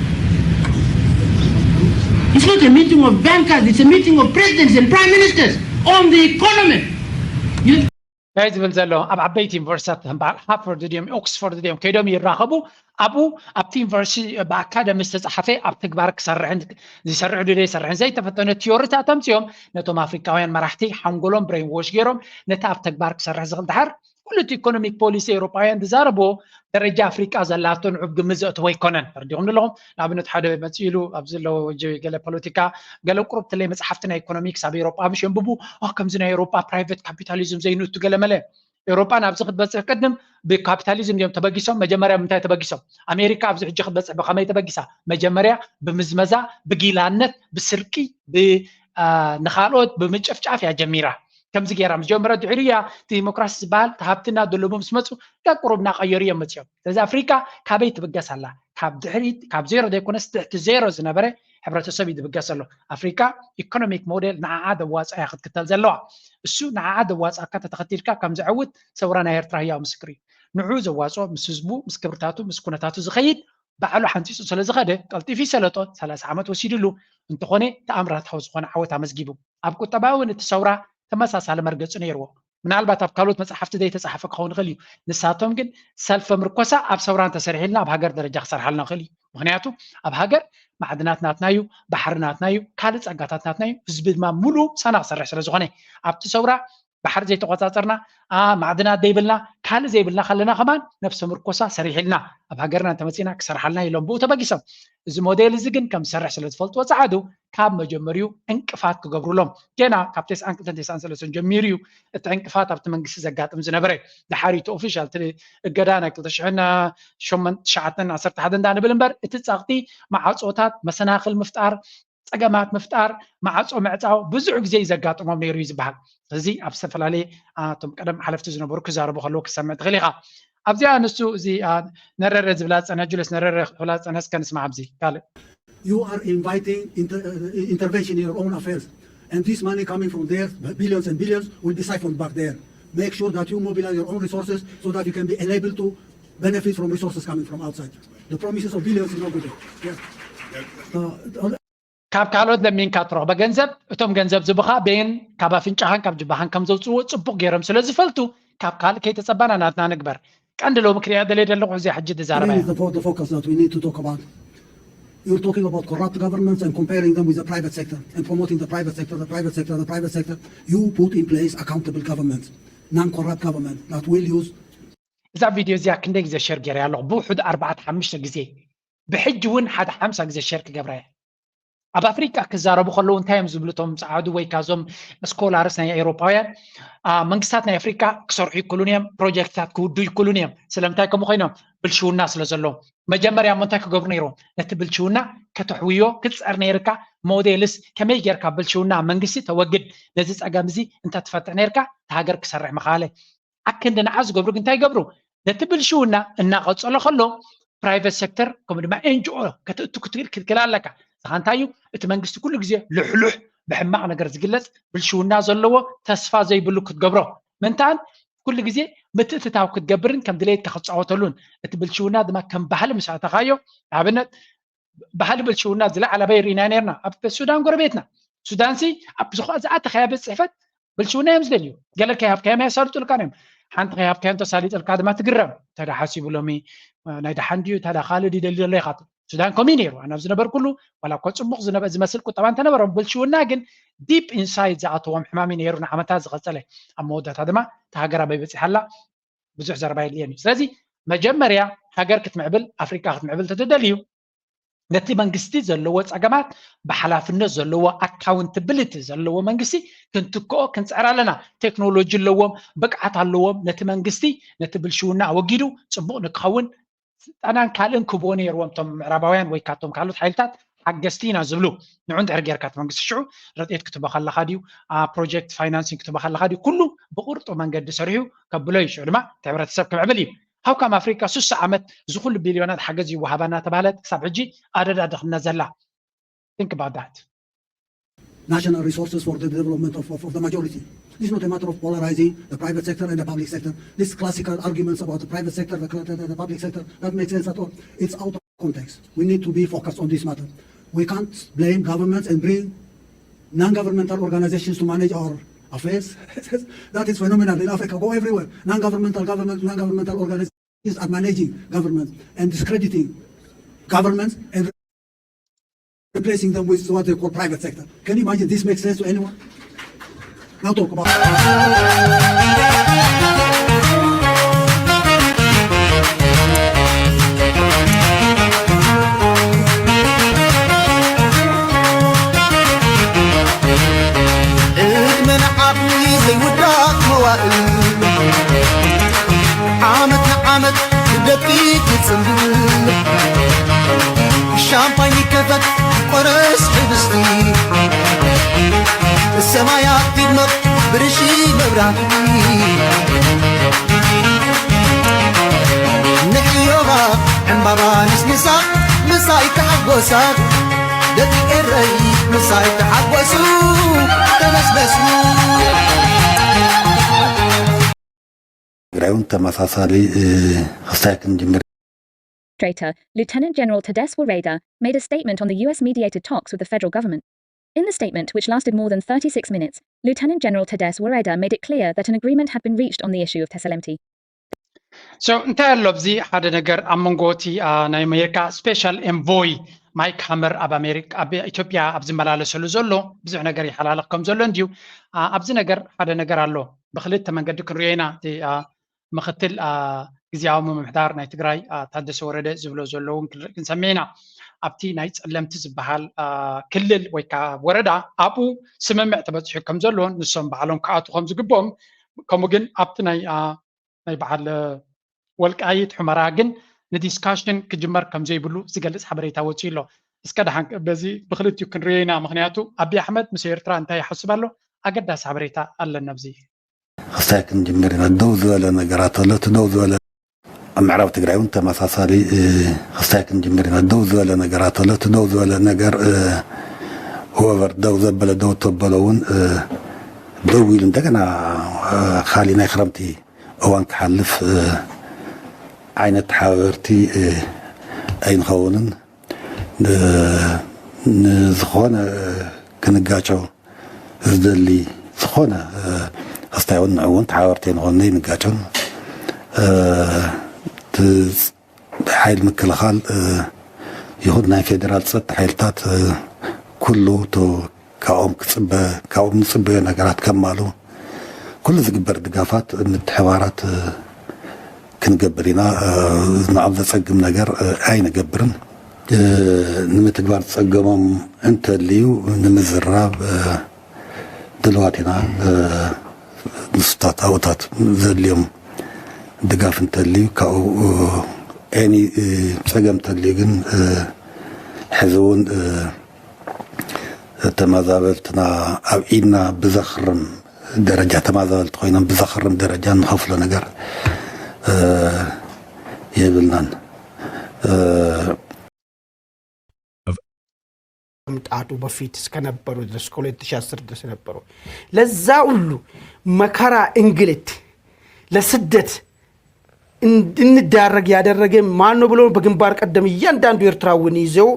It's not a meeting of bankers, it's a meeting of presidents and prime ministers on the economy. ጋይዝ ብል ዘሎ ኣብ ዓበይቲ ዩኒቨርሲታት ሃርቨርድ ድዮም ኦክስፎርድ ድዮም ከይዶም ይራኸቡ ኣብኡ ኣብቲ ዩኒቨርሲቲ ብኣካደሚ ዝተፃሓፈ ኣብ ተግባር ክሰርሕን ዝሰርሕ ዶ ይሰርሕን ዘይተፈተነ ቲዮሪታት ኣምፅኦም ነቶም ኣፍሪካውያን መራሕቲ ሓንጎሎም ብሬን ዎሽ ገይሮም ነቲ ኣብ ተግባር ክሰርሕ ዝኽእል ድሓር ኩሉ እቲ ኢኮኖሚክ ፖሊሲ ኤውሮጳውያን ዝዛረብዎ ደረጃ ኣፍሪቃ ዘላቶ ንዑብ ግምት ዘእትዎ ኣይኮነን ፈርዲኹም ኣለኹም ንኣብነት ሓደ መፂሉ ኣብ ዘለዎ ገለ ፖለቲካ ገለ ቁሩብ ተለይ መፅሓፍቲ ናይ ኢኮኖሚክስ ኣብ ኤውሮጳ ምሽ የንብቡ ከምዚ ናይ ኤውሮጳ ፕራይቬት ካፒታሊዝም ዘይንእቱ ገለ መለ ኤውሮጳ ናብዚ ክትበፅሕ ቅድም ብካፒታሊዝም እዮም ተበጊሶም መጀመርያ ብምንታይ ተበጊሶም ኣሜሪካ ኣብዚ ሕጂ ክትበፅሕ ብኸመይ ተበጊሳ መጀመርያ ብምዝመዛ ብጊላነት ብስርቂ ንኻልኦት ብምጭፍጫፍ እያ ጀሚራ ከምዚ ገይራ ምስ ጀመረት ድሕሪያ ዲሞክራሲ ዝበሃል ተሃብትና ደለቦም ምስ መፁ ቁሩብና ቀየሩ እዮም መፅኦም ስለዚ ኣፍሪካ ካበይ ትብገስ ኣላ ካብ ድሕሪት ካብ ዜሮ ዘይኮነስ ትሕቲ ዜሮ ዝነበረ ሕብረተሰብ እዩ ዝብገስ ኣሎ ኣፍሪካ ኢኮኖሚክ ሞዴል ንዓዓ ደዋፅኣ እያ ክትክተል ዘለዋ እሱ ንዓዓ ደዋፅኣካ ተተኸቲልካ ከም ዝዕውት ሰውራ ናይ ኤርትራ ህያው ምስክር እዩ ንዑ ዘዋፅኦ ምስ ህዝቡ ምስ ክብርታቱ ምስ ኩነታቱ ዝኸይድ ባዕሉ ሓንፂፁ ስለ ዝኸደ ቀልጢፉ ሰለጦ 30 ዓመት ወሲድሉ እንተኾነ ተኣምራታዊ ዝኾነ ዓወት ኣመስጊቡ ኣብ ቁጠባ እውን እቲ ሰውራ ተመሳሳሊ መርገፂ ነይርዎ ምናልባት ኣብ ካልኦት መፅሓፍቲ ዘይተፃሓፈ ክኸውን ይኽእል እዩ ንሳቶም ግን ሰልፈ ምርኮሳ ኣብ ሰውራን ተሰሪሒልና ኣብ ሃገር ደረጃ ክሰርሓልና ይኽእል እዩ ምክንያቱ ኣብ ሃገር ማዕድናት ናትና እዩ ባሕሪ ናትና እዩ ካልእ ፀጋታት ናትና እዩ ህዝቢ ድማ ሙሉእ ሳና ክሰርሕ ስለ ዝኾነ ኣብቲ ሰውራ ባሕሪ ዘይተቆፃፀርና ማዕድናት ዘይብልና ካልእ ዘይብልና ከለና ከማን ነፍሲ ምርኮሳ ሰሪሒልና ኣብ ሃገርና እንተመፂና ክሰርሓልና ኢሎም ብኡ ተበጊሶም እዚ ሞዴል እዚ ግን ከም ዝሰርሕ ስለ ዝፈልጥዎ ፀዓዱ ካብ መጀመሪኡ ዕንቅፋት ክገብሩሎም ገና ካብ 1993 ጀሚሩ እዩ እቲ ዕንቅፋት ኣብቲ መንግስቲ ዘጋጥም ዝነበረ ድሓሪቱ ኦፊሻል እገዳ ናይ 2009 እንዳንብል እምበር እቲ ፀቕጢ ማዓፆታት መሰናኽል ምፍጣር ፀገማት ምፍጣር ማዓፆ ምዕፃው ብዙሕ ግዜ ዘጋጥሞም ነይሩ እዩ ዝበሃል እዚ ኣብ ዝተፈላለየ እቶም ቀደም ሓለፍቲ ዝነበሩ ክዛረቡ ከለዉ ክሰምዕ ትኽእል ኢኻ ኣብዚኣ ንሱ እዚ ነረረ ዝብላ ፀነ ጁልስ ነረረ ዝብላ ፀነ እስከ ንስማዕ ኣብዚ ካልእ You are inviting intervention in your own affairs and this money coming from there billions and billions will be siphoned back there make sure that you mobilize your own resources so that you can be enabled to benefit from resources coming from outside the promises of billions is not good yes ካብ ካልኦት ለሚንካ ትረኽበ ገንዘብ እቶም ገንዘብ ዝብኻ ቤን ካብ ኣፍንጫኻን ካብ ጅባኻን ከም ዘውፅዎ ፅቡቅ ገይሮም ስለ ዝፈልጡ ካብ ካልእ ከይተፀባና ናትና ንግበር ቀንዲ ሎ ምክንያት ደለይ ዘለኹ እዚ ሕጂ ተዛረባ the focus that we need to talk about You're talking about corrupt governments and comparing them with the private sector and promoting the private sector, the private sector, the private sector. You put in place accountable government, non-corrupt government that will use. إذا فيديو زي كندي إذا شير جري الله بوحد 4-5 جزء بحجون حد 5 جزء شير كجبرة. أب أفريقيا كزاربو خلون تايم زبلتهم سعادو ويكازم سكولارسنا أوروبيا منقساتنا أفريقيا كسرعي كولونيوم بروجكتات كودو كولونيوم سلامتاكم مخينهم بلشو الناس لزلهم مجمر يا منتاك غوفرنيرو نتبلشونا كتحويو كتصرنا يركا موديلس كما يركا بلشونا منقسي توجد نزيز أجامزي أنت تفتح نيركا تهاجر كسرع مخاله أكن عاز غوفرك أنت يقبرو نتبلشونا الناقص الله خلو برايفت سيكتور كم ما إنجو كتكلال لك خانتايو اتمنجست كل جزء لحلح بحماق نجر زجلت بالشونا زلوا تصفى زي بلو كتجبره منتان كل جزء متتتاو كتجبرن كم دليت كخص عوتلون اتبلشونا دما كم بحال مش عتخايو عبنا بحال بالشونا زلا على بيرينا نيرنا اب السودان قربيتنا السودان سي اب زخوا زعت خياب صحفت بالشونا يمزدليو قال لك يا كيما يسرت القرم حنت خياب كان تساليت القادمه تقرب تدا حاسب لومي نايد حنديو تدا خالد يدلل لي خاطر السودان كومينيرو انا زنبر كله ولا كنت صبغ زنب زمسلكو طبعا تنبرم بالشونا جن ديب انسايد زعتهم حمامي نيرنا عمتا زغصله امودات هذا تهاجر بيبص حلا بزح زرباي ليني سلازي مجمريا هاجر كتمعبل افريكا كتمعبل تدليو نتي منغستي زلو صقمات بحلافنه زلو اكاونتبيليتي زلو منغستي كنتكو كنصعرالنا تكنولوجي لوم بقعت اللوم نتي منغستي نتي بلشونا وغيدو صبق نخون أنا كالن كوبوني روم تم معرباوين ويكاتم كالوت حيلتات حقستينا زبلو نعند أرجع كات منقص الشعو رديت كتب خلا خاديو بروجكت فاينانسينج كتب خلا خاديو كله بقرطو من قد سريو كبلويش علماء تعبرت السبب كمعبلي هاو كام أفريقيا سوس عمت زخول بليونات حجزي وهبنا تبالت سبعجي أرد دخلنا زلا think about that national resources for the development of the majority. This is not a matter of polarizing the private sector and the public sector. These classical arguments about the private sector, the public sector, that makes sense at all. It's out of context. We need to be focused on this matter. We can't blame governments and bring non-governmental organizations to manage our affairs. That is phenomenal in Africa. Go everywhere. Non-governmental organizations are managing governments and discrediting governments and replacing them with what they call private sector. Can you imagine this makes sense to anyone? Now talk about عامت دقيق تصمم الشامباين كفت قرص حبستي السمايات تدمر برشي مبراتي نحيوها عمبابا نسنسا مساي تحقوسا دقيق الرأي مساي تحقوسو تنسبسو Lieutenant General Tadesse Wareda made a statement on the US-mediated talks with the federal government. In the statement, which lasted more than 36 minutes, Lieutenant General Tadesse Wareda made it clear that an agreement had been reached on the issue of Tessalempty. So, انتهى اللبزي هذا نجر أمونغوتي na America special envoy مايك هامر أب أمريكا أب إثيوبيا أب زملاله سلوزلو بزح نجر يحلالكم زلون ديو أب زنجر هذا نجر الله بخلت من قد كرينا تي مختل جزياو محدار ناي تግራይ ታደሰ ወረደ ዝብሎ ዘለውን ክንሰሜና ኣብቲ ናይ ጸለምቲ ዝበሃል ክልል ወይ ከዓ ወረዳ ኣብኡ ስምምዕ ተበጽሑ ከም ዘለዎን ንሶም በዓሎም ከኣቱ ከም ዝግብኦም ከምኡ ግን ኣብቲ ናይ በዓል ወልቃይት ሑመራ ግን ንዲስካሽን ክጅመር ከም ዘይብሉ ዝገልጽ ሓበሬታ ወፂኡ ኣሎ እስከ ደሓን በዚ ብክልቲኡ ክንርየና ምክንያቱ ኣብይ ኣሕመድ ምስ ኤርትራ እንታይ ይሓስብ ኣሎ ኣገዳሲ ሓበሬታ ኣለና ኣብዚ خساكن جمرنا الدوز ولا نجارات ولا تدوز ولا معرب تقرأون تمساسالي خساكن جمرنا الدوز ولا نجارات ولا تدوز ولا نجار هو دوز بلا دو تبلون دويل انتقنا خالينا خرمتي اوان كحلف عينة حاورتي اين خونن نزخونا كنقاچو زدلي زخونا أستعون عون تعاورتين غني نقاشون حيل مكلا خال يهود ناي فيدرال صد حيلتات كله تو كاوم صبه نغرات كمالو كل زغبر دغافات نتحوارات كنغبرينا نعبد صقم نغر اي نغبرن نمتغبار صقمم انت ليو نمزراب دلواتنا نستات اوتات زليوم دغاف انت ليو كاو اني صقم تليغن حزون تمازابلتنا أبعيدنا بزخرم درجة تمازابلت خوينا بزخرم درجة نخفل نقر يبلنان ምጣዱ በፊት እስከነበሩ ድረስ ከ2010 ድረስ ነበሩ ለዛ ሁሉ መከራ እንግልት ለስደት እንድንዳረግ ያደረገ ማን ነው ብሎ በግንባር ቀደም እያንዳንዱ ኤርትራውን ይዘው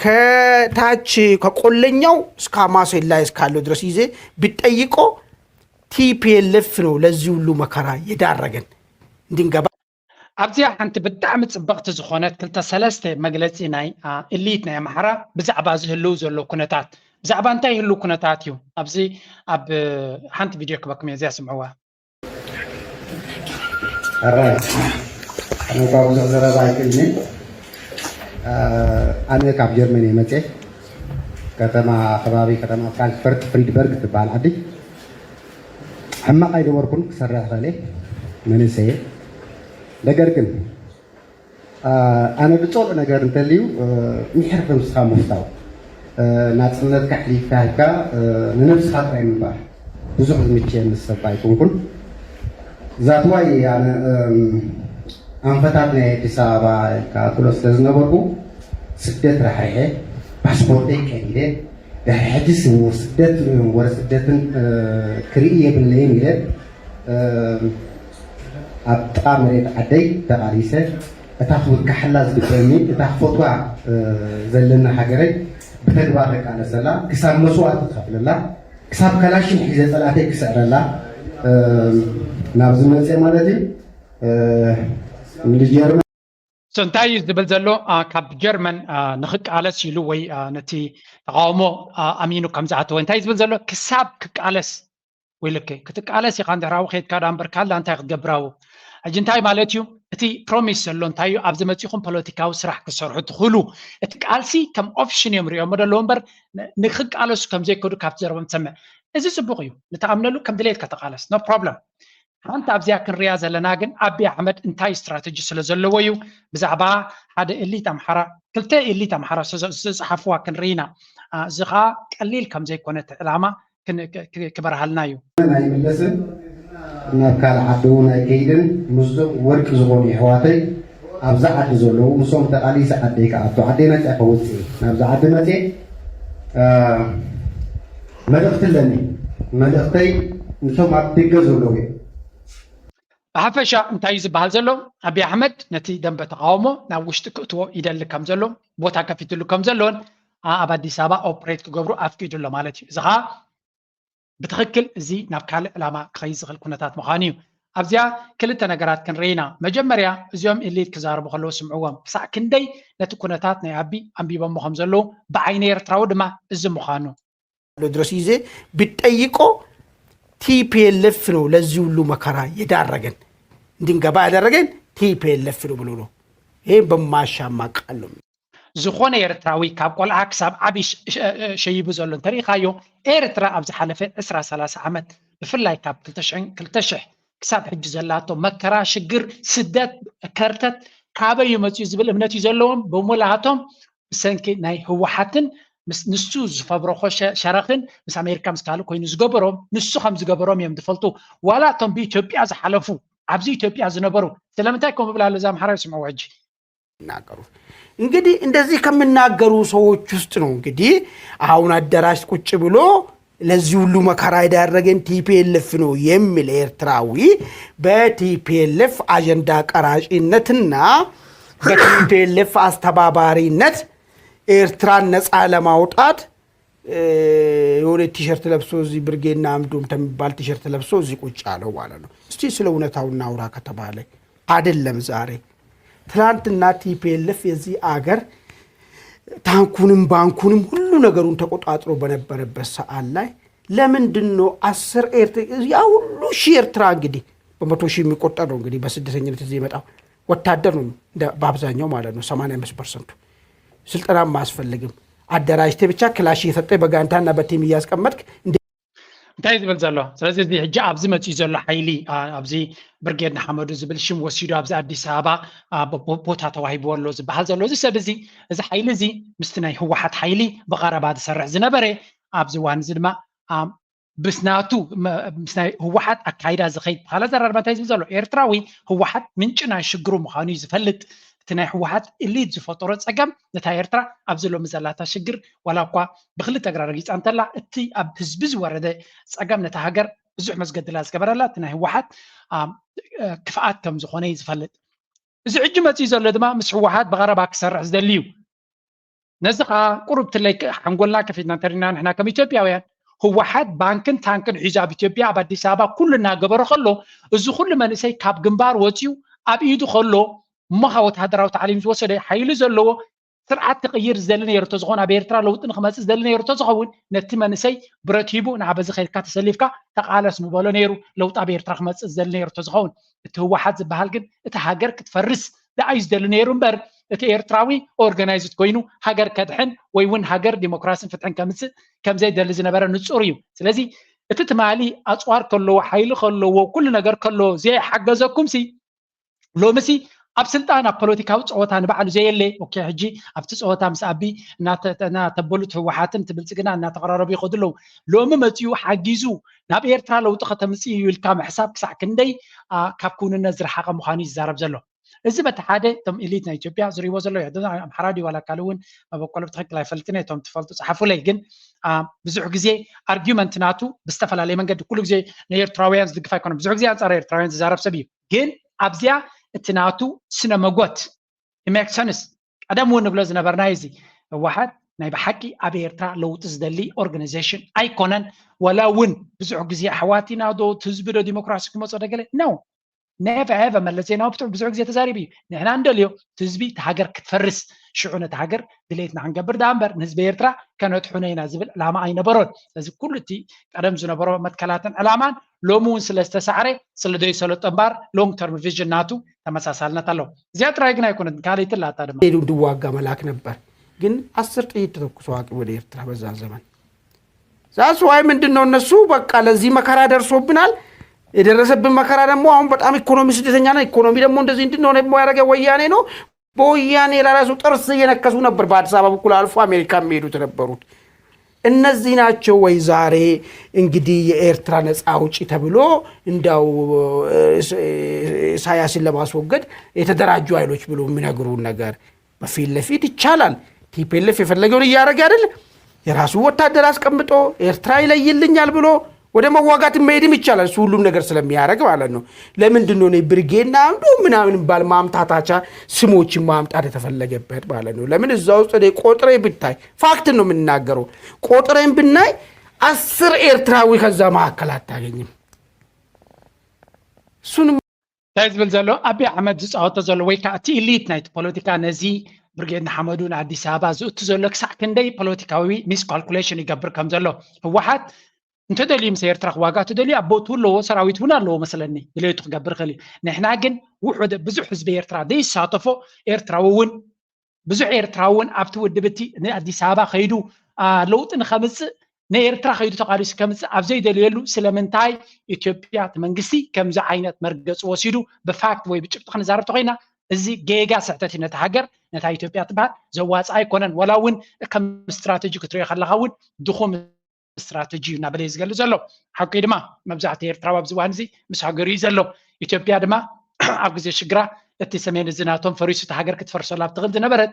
ከታች ከቆለኛው እስከ ማሰላ እስካለው ድረስ ይዘ ቢጠይቆ ቲፒኤልኤፍ ነው ለዚህ ሁሉ መከራ የዳረገን እንድንገባ ኣብዚያ ሓንቲ ብጣዕሚ ጽብቕቲ ዝኾነት 2-3 መግለጺ ናይ ኢሊት ናይ ኣምሓራ ብዛዕባ ዝህልው ዘሎ ኩነታት ብዛዕባ እንታይ ይህልው ኩነታት እዩ ኣብዚ ኣብ ሓንቲ ቪድዮ ክበክም እዚያ ስምዕዋ أنا كابوس أزرع بايكلني أنا كاب جرمني متى كتما خبابي كتما فرانكفورت فريدبرغ تبع عدي هم قايد وركون سرح عليه من السيء لكن أنا بتصور أنا قرن تليو نحرف نسخة مفتاح ناتسلنا كحلي فاهكا ننفس خاطر من بار بزوج متشين السباي كون ذاتواي يعني أنفتنا كسابا كاتولوس لازنبرو سدت رحية باسبورتي كنيلة رحية سمو سدت ورا سدت كريئة بالليل ميلة أبتعمل عدي تقاريسة أتاخذ كحلاز بترمي أتاخذ وع زلنا حجري بتدوارك على سلا كساب مسوات تخفل الله كساب كلاشين حزة سلاتي كسر الله نابزنا زي ما لازم سنتاي ዝብል ዘሎ ካብ ጀርመን ንኽቃለስ ኢሉ ወይ ነቲ ተቃውሞ ኣሚኑ ከም ዝኣተወ እንታይ ዝብል ዘሎ ክሳብ ክቃለስ ወይ ልክ ክትቃለስ ኢኻ እንድሕራዊ ከይድካ ዳንበር ካላ እንታይ ክትገብራው ሕጂ እንታይ ማለት እዩ እቲ ፕሮሚስ ዘሎ እንታይ እዩ ኣብዚ መፂኹም ፖለቲካዊ ስራሕ ክሰርሑ ትኽእሉ እቲ ቃልሲ ከም ኦፕሽን እዮም ሪኦም ደሎ እምበር ንክቃለሱ ከም ዘይከዱ ካብቲ ዘረቦም ትሰምዕ እዚ ፅቡቅ እዩ ንተኣምነሉ ከም ድሌትካ ተቃለስ ኖ ፕሮብለም ሓንቲ ኣብዚያ ክንሪያ ዘለና ግን ኣቢ ኣሕመድ እንታይ ስትራቴጂ ስለ ዘለዎ እዩ ብዛዕባ ሓደ ኤሊት ኣምሓራ ክልተ ኤሊት ኣምሓራ ዝፀሓፍዋ ክንሪኢና እዚ ኸ ቀሊል ከም ዘይኮነት ዕላማ ክበርሃልና እዩ ናይ መለስን ናብ ካልእ ዓዲ እውን ኣይከይድን ምስዞም ወርቂ ዝኾኑ ኣሕዋተይ ኣብዛ ዓዲ ዘለዉ ንሶም ተቃሊሰ ዓደይ ክኣቱ ዓደይ መፅአ ከውፅእ ናብዛ ዓዲ መፅአ መልእኽቲ ኣለኒ መልእኽተይ ንሶም ኣብ ደገ ዘለዉ እዮም ብሓፈሻ እንታይ ዝበሃል ዘሎ ኣቢ ኣሕመድ ነቲ ደንበ ተቃውሞ ናብ ውሽጢ ክእትዎ ይደሊ ከም ዘሎ ቦታ ከፊትሉ ከም ዘለዎን ኣብ ኣዲስ ኣበባ ኦፕሬት ክገብሩ ኣፍቂዱ ኣሎ ማለት እዩ እዚ ኸ ብትክክል እዚ ናብ ካልእ ዕላማ ክኸይድ ዝኽእል ኩነታት ምዃኑ እዩ ኣብዚያ ክልተ ነገራት ክንርኢና መጀመርያ እዚኦም ኤሊት ክዛረቡ ከለዉ ስምዕዎም ክሳዕ ክንደይ ነቲ ኩነታት ናይ ኣቢ ኣንቢቦሞ ከም ዘለዉ ብዓይነ ኤርትራዊ ድማ እዚ ምዃኑ ድረስ ይዘ ብጠይቆ ቲፒኤልኤፍ ነው ለዚህ ሁሉ መከራ የዳረገን እንድንገባ ያደረገን ቲፒኤልኤፍ ነው ብሎ ነው ይሄ በማሻማ ቃል ነው ዝኾነ ኤርትራዊ ካብ ቆልዓ ክሳብ ዓቢ ሸይቡ ዘሎ እንተሪኢኻዮ ኤርትራ ኣብ ዝሓለፈ 20-30 ዓመት ብፍላይ ካብ 2000 ክሳብ ሕጂ ዘላቶ መከራ ሽግር ስደት ከርተት ካበይ መፅኡ ዝብል እምነት እዩ ዘለዎም ብሙላሃቶም ብሰንኪ ናይ ህወሓትን ንሱ ዝፈብረኾ ሸረኽን ምስ ኣሜሪካ ምስ ካልእ ኮይኑ ዝገበሮም ንሱ ከም ዝገበሮም እዮም ዝፈልጡ ዋላ እቶም ብኢትዮጵያ ዝሓለፉ ኣብዚ ኢትዮጵያ ዝነበሩ ስለምንታይ ከም ብላለ ዛ ኣምሓራ ይስምዑ ሕጂ ይናገሩ እንግዲህ እንደዚህ ከመናገሩ ሰዎች ውስጥ ነው እንግዲህ አሁን አዳራሽ ቁጭ ብሎ ለዚህ ሁሉ መከራ ያደረገን ቲፒኤልኤፍ ነው የሚል ኤርትራዊ በቲፒኤልኤፍ አጀንዳ ቀራጭነትና በቲፒኤልኤፍ አስተባባሪነት ኤርትራን ነፃ ለማውጣት የሆነ ቲሸርት ለብሶ እዚህ ብርጌና አምዶም ተሚባል ቲሸርት ለብሶ እዚህ ቁጭ አለው ማለት ነው እስቲ ስለ እውነታው እናውራ ከተባለ አይደለም ዛሬ ትላንትና ቲፒኤልኤፍ የዚህ አገር ታንኩንም ባንኩንም ሁሉ ነገሩን ተቆጣጥሮ በነበረበት ሰዓት ላይ ለምንድነው 10 ያ ሁሉ ሺህ ኤርትራ እንግዲህ በመቶ ሺህ የሚቆጠር ነው እንግዲህ በስደተኝነት እዚህ የመጣው ወታደር ነው በአብዛኛው ማለት ነው 85% ስልጠናም ማስፈልግም አደራጅቴ ብቻ ክላሽ እየሰጠ በጋንታና በቲም እያስቀመጥክ እንታይ ዝብል ዘሎ ስለዚ እዚ ሕጂ ኣብዚ መፅኡ ዘሎ ሓይሊ ኣብዚ ብርጌድ ንሓመዱ ዝብል ሽም ወሲዱ ኣብዚ ኣዲስ ኣበባ ቦታ ተዋሂብዎ ኣሎ ዝበሃል ዘሎ እዚ ሰብ እዚ እዚ ሓይሊ እዚ ምስቲ ናይ ህወሓት ሓይሊ ብቐረባ ዝሰርሕ ዝነበረ ኣብዚ እዋን እዚ ድማ ብስናቱ ምስ ናይ ህወሓት ኣካይዳ ዝኸይድ ካለ ዘረርባ እንታይ ዝብል ዘሎ ኤርትራዊ ህወሓት ምንጭ ናይ ሽግሩ ምዃኑ እዩ ዝፈልጥ እቲ ናይ ህወሓት ኢሊት ዝፈጠሮ ፀገም ነታ ኤርትራ ኣብ ዘሎ ዘላታ ሽግር ዋላ እኳ ብክልተ እግራ ረጊፃ እንተላ እቲ ኣብ ህዝቢ ዝወረደ ፀገም ነታ ሃገር ብዙሕ መስገድላ ዝገበረላ እቲ ናይ ህወሓት ክፍኣት ከም ዝኾነ እዩ ዝፈልጥ እዚ ሕጂ መፅኡ ዘሎ ድማ ምስ ህወሓት ብቐረባ ክሰርሕ ዝደሊ እዩ ነዚ ከዓ ቁሩብ ትለይ ሓንጎልና ከፊትና እንተሪና ንሕና ከም ኢትዮጵያውያን ህወሓት ባንክን ታንክን ሒዙ ኣብ ኢትዮጵያ ኣብ ኣዲስ ኣበባ ኩሉ እናገበሮ ከሎ እዚ ኩሉ መንእሰይ ካብ ግንባር ወፂኡ ኣብ ኢዱ ከሎ እሞኻ ወተሃደራዊ ታዕሊም ዝወሰደ ሓይሊ ዘለዎ ስርዓት ክቅይር ዝደሊ ነይሩ ተዝኾን ኣብ ኤርትራ ለውጢ ንክመፅእ ዝደሊ ነይሩ ተዝኸውን ነቲ መንእሰይ ብረት ሂቡ ንዓበዚ ከይድካ ተሰሊፍካ ተቃለስ ምበሎ ነይሩ ለውጢ ኣብ ኤርትራ ክመፅእ ዝደሊ ነይሩ ተዝኸውን እቲ ህወሓት ዝበሃል ግን እቲ ሃገር ክትፈርስ ደኣዩ ዝደሊ ነይሩ እምበር እቲ ኤርትራዊ ኦርጋናይዝድ ኮይኑ ሃገር ከድሕን ወይ እውን ሃገር ዲሞክራሲን ፍትሕን ከምፅእ ከምዘይደሊ ዝነበረ ንፁር እዩ ስለዚ እቲ ትማሊ ኣፅዋር ከለዎ ሓይሊ ከለዎ ኩሉ ነገር ከለዎ ዘይሓገዘኩምሲ ሎምሲ ኣብ ስልጣን ኣብ ፖለቲካዊ ፀወታ ንባዕሉ ዘየለ ኦኬ ሕጂ ኣብቲ ፀወታ ምስ ኣቢ እናተበሉት ህወሓትን ትብልፅግና እናተቀራረቡ ይኸዱ ኣለዉ ሎሚ መፅኡ ሓጊዙ ናብ ኤርትራ ለውጢ ከተምፅእ እዩ ኢልካ ምሕሳብ ክሳዕ ክንደይ ካብ ክውንነት ዝረሓቐ ምዃኑ እዩ ዝዛረብ ዘሎ እዚ በቲ ሓደ እቶም ኢሊት ናይ ኢትዮጵያ ዝሪእዎ ዘሎ ኣምሓራ ድዩ ዋላ ካል እውን በቆሎ ብትክክል ኣይፈልጥን እቶም ትፈልጡ ፀሓፉለይ ግን ብዙሕ ግዜ ኣርጊመንት ናቱ ብዝተፈላለየ መንገዲ ኩሉ ግዜ ንኤርትራውያን ዝድግፍ ኣይኮነን ብዙሕ ግዜ ኣንፃር ኤርትራውያን ዝዛረብ ሰብ እዩ ግን ኣብዚያ እቲ ናቱ ስነ መጎት ኢሜክሰንስ ቀደም እውን ንብሎ ዝነበርና እዚ ህወሓት ናይ ብሓቂ ኣብ ኤርትራ ለውጢ ዝደሊ ኦርጋናይዜሽን ኣይኮነን ወላ እውን ብዙሕ ግዜ ኣሕዋቲና ዶ ህዝቢ ዶ ዲሞክራሲ ክመፆ ደገለ ነው never ever መለስ ዜናዊ ብትዕ ብዙሕ ግዜ ተዛሪቡ እዩ ንሕና እንደልዮ ህዝቢ እቲ ሃገር ክትፈርስ ሽዑ ነቲ ሃገር ድሌትና ክንገብር ዳ እምበር ንህዝቢ ኤርትራ ከነጥሑነ ኢና ዝብል ዕላማ ኣይነበሮን ስለዚ ኩሉ እቲ ቀደም ዝነበሮ መትከላትን ዕላማን ሎሚ እውን ስለዝተሳዕረ ስለዘይሰለጦ እምበር ሎንግ ተርም ቪዥን ናቱ ተመሳሳልነት ኣለዎ እዚኣ ጥራይ ግን ኣይኮነት ካልእትን ላታ ድማ ሄዱ እንድዋጋ መላክ ነበር ግን 10 ጥይት ተተኩሶ አቅም ወደ ኤርትራ በዛ ዘመን ዛስ ዋይ ምንድነው እነሱ በቃ ለዚህ መከራ ደርሶብናል የደረሰብን መከራ ደግሞ አሁን በጣም ኢኮኖሚ ስደተኛ ነው ኢኮኖሚ ደግሞ እንደዚህ እንድንሆነ ያደረገ ወያኔ ነው በወያኔ ለራሱ ጥርስ እየነከሱ ነበር በአዲስ አበባ በኩል አልፎ አሜሪካ የሚሄዱት ነበሩት እነዚህ ናቸው ወይ ዛሬ እንግዲህ የኤርትራ ነፃ አውጪ ተብሎ እንዳው ኢሳያስን ለማስወገድ የተደራጁ ኃይሎች ብሎ የሚነግሩን ነገር በፊት ለፊት ይቻላል ቲፒኤልኤፍ የፈለገውን ያደረገ አይደል የራሱ ወታደር አስቀምጦ ኤርትራ ይለይልኛል ብሎ ወደ መዋጋት መሄድም ይቻላል እሱ ሁሉም ነገር ስለሚያደርግ ማለት ነው ለምንድነው ነው ብርጌና አንዱ ምናምን ባል ማምታታቻ ስሞች ማምጣት የተፈለገበት ማለት ነው ለምን እዛው ውስጥ ቆጥሬ ብታይ ፋክት ነው የምናገረው ቆጥሬን ብናይ 10 ኤርትራዊ ከዛ ማዕከል አታገኝም እሱን ታይዝብል ዘሎ አቢ አሕመድ ዝፃወተ ዘሎ ወይ ከዓ እቲ ኢሊት ናይት ፖለቲካ ነዚ ብርጌድ ንሓመዱን ኣዲስ ኣበባ ዝእቱ ዘሎ ክሳዕ ክንደይ ፖለቲካዊ ሚስ ካልኩሌሽን ይገብር ከም ዘሎ ህወሓት እንተደልዩ ምስ ኤርትራ ክዋጋ ተደልዩ ኣቦቱ ኣለዎ ሰራዊት እውን ኣለዎ መስለኒ ድሌቱ ክገብር ክእል ንሕና ግን ውሑድ ብዙሕ ህዝቢ ኤርትራ ዘይሳተፎ ኤርትራዊ እውን ብዙሕ ኤርትራዊ እውን ኣብቲ ውድብቲ ንኣዲስ ኣበባ ከይዱ ለውጢ ንኸምፅእ ንኤርትራ ከይዱ ተቃሊሱ ከምፅእ ኣብ ዘይደልየሉ ስለምንታይ ኢትዮጵያ እቲ መንግስቲ ከምዚ ዓይነት መርገፂ ወሲዱ ብፋክት ወይ ብጭብጢ ክንዛረብ ተኮይና እዚ ጌጋ ስሕተት ነታ ሃገር ነታ ኢትዮጵያ ትበሃል ዘዋፅእ ኣይኮነን ወላ እውን ከም ስትራቴጂ ክትሪኦ ከለካ እውን ድኹም ስትራቴጂ እናበለ ዝገልፅ ዘሎ ሓቂ ድማ መብዛሕትኡ ኤርትራዊ ኣብዚ እዋን እዚ ምስ ሃገሩ እዩ ዘሎ ኢትዮጵያ ድማ ኣብ ግዜ ሽግራ እቲ ሰሜን ዝናቶም ፈሪሱ እቲ ሃገር ክትፈርሰላ ብትኽእል ዝነበረት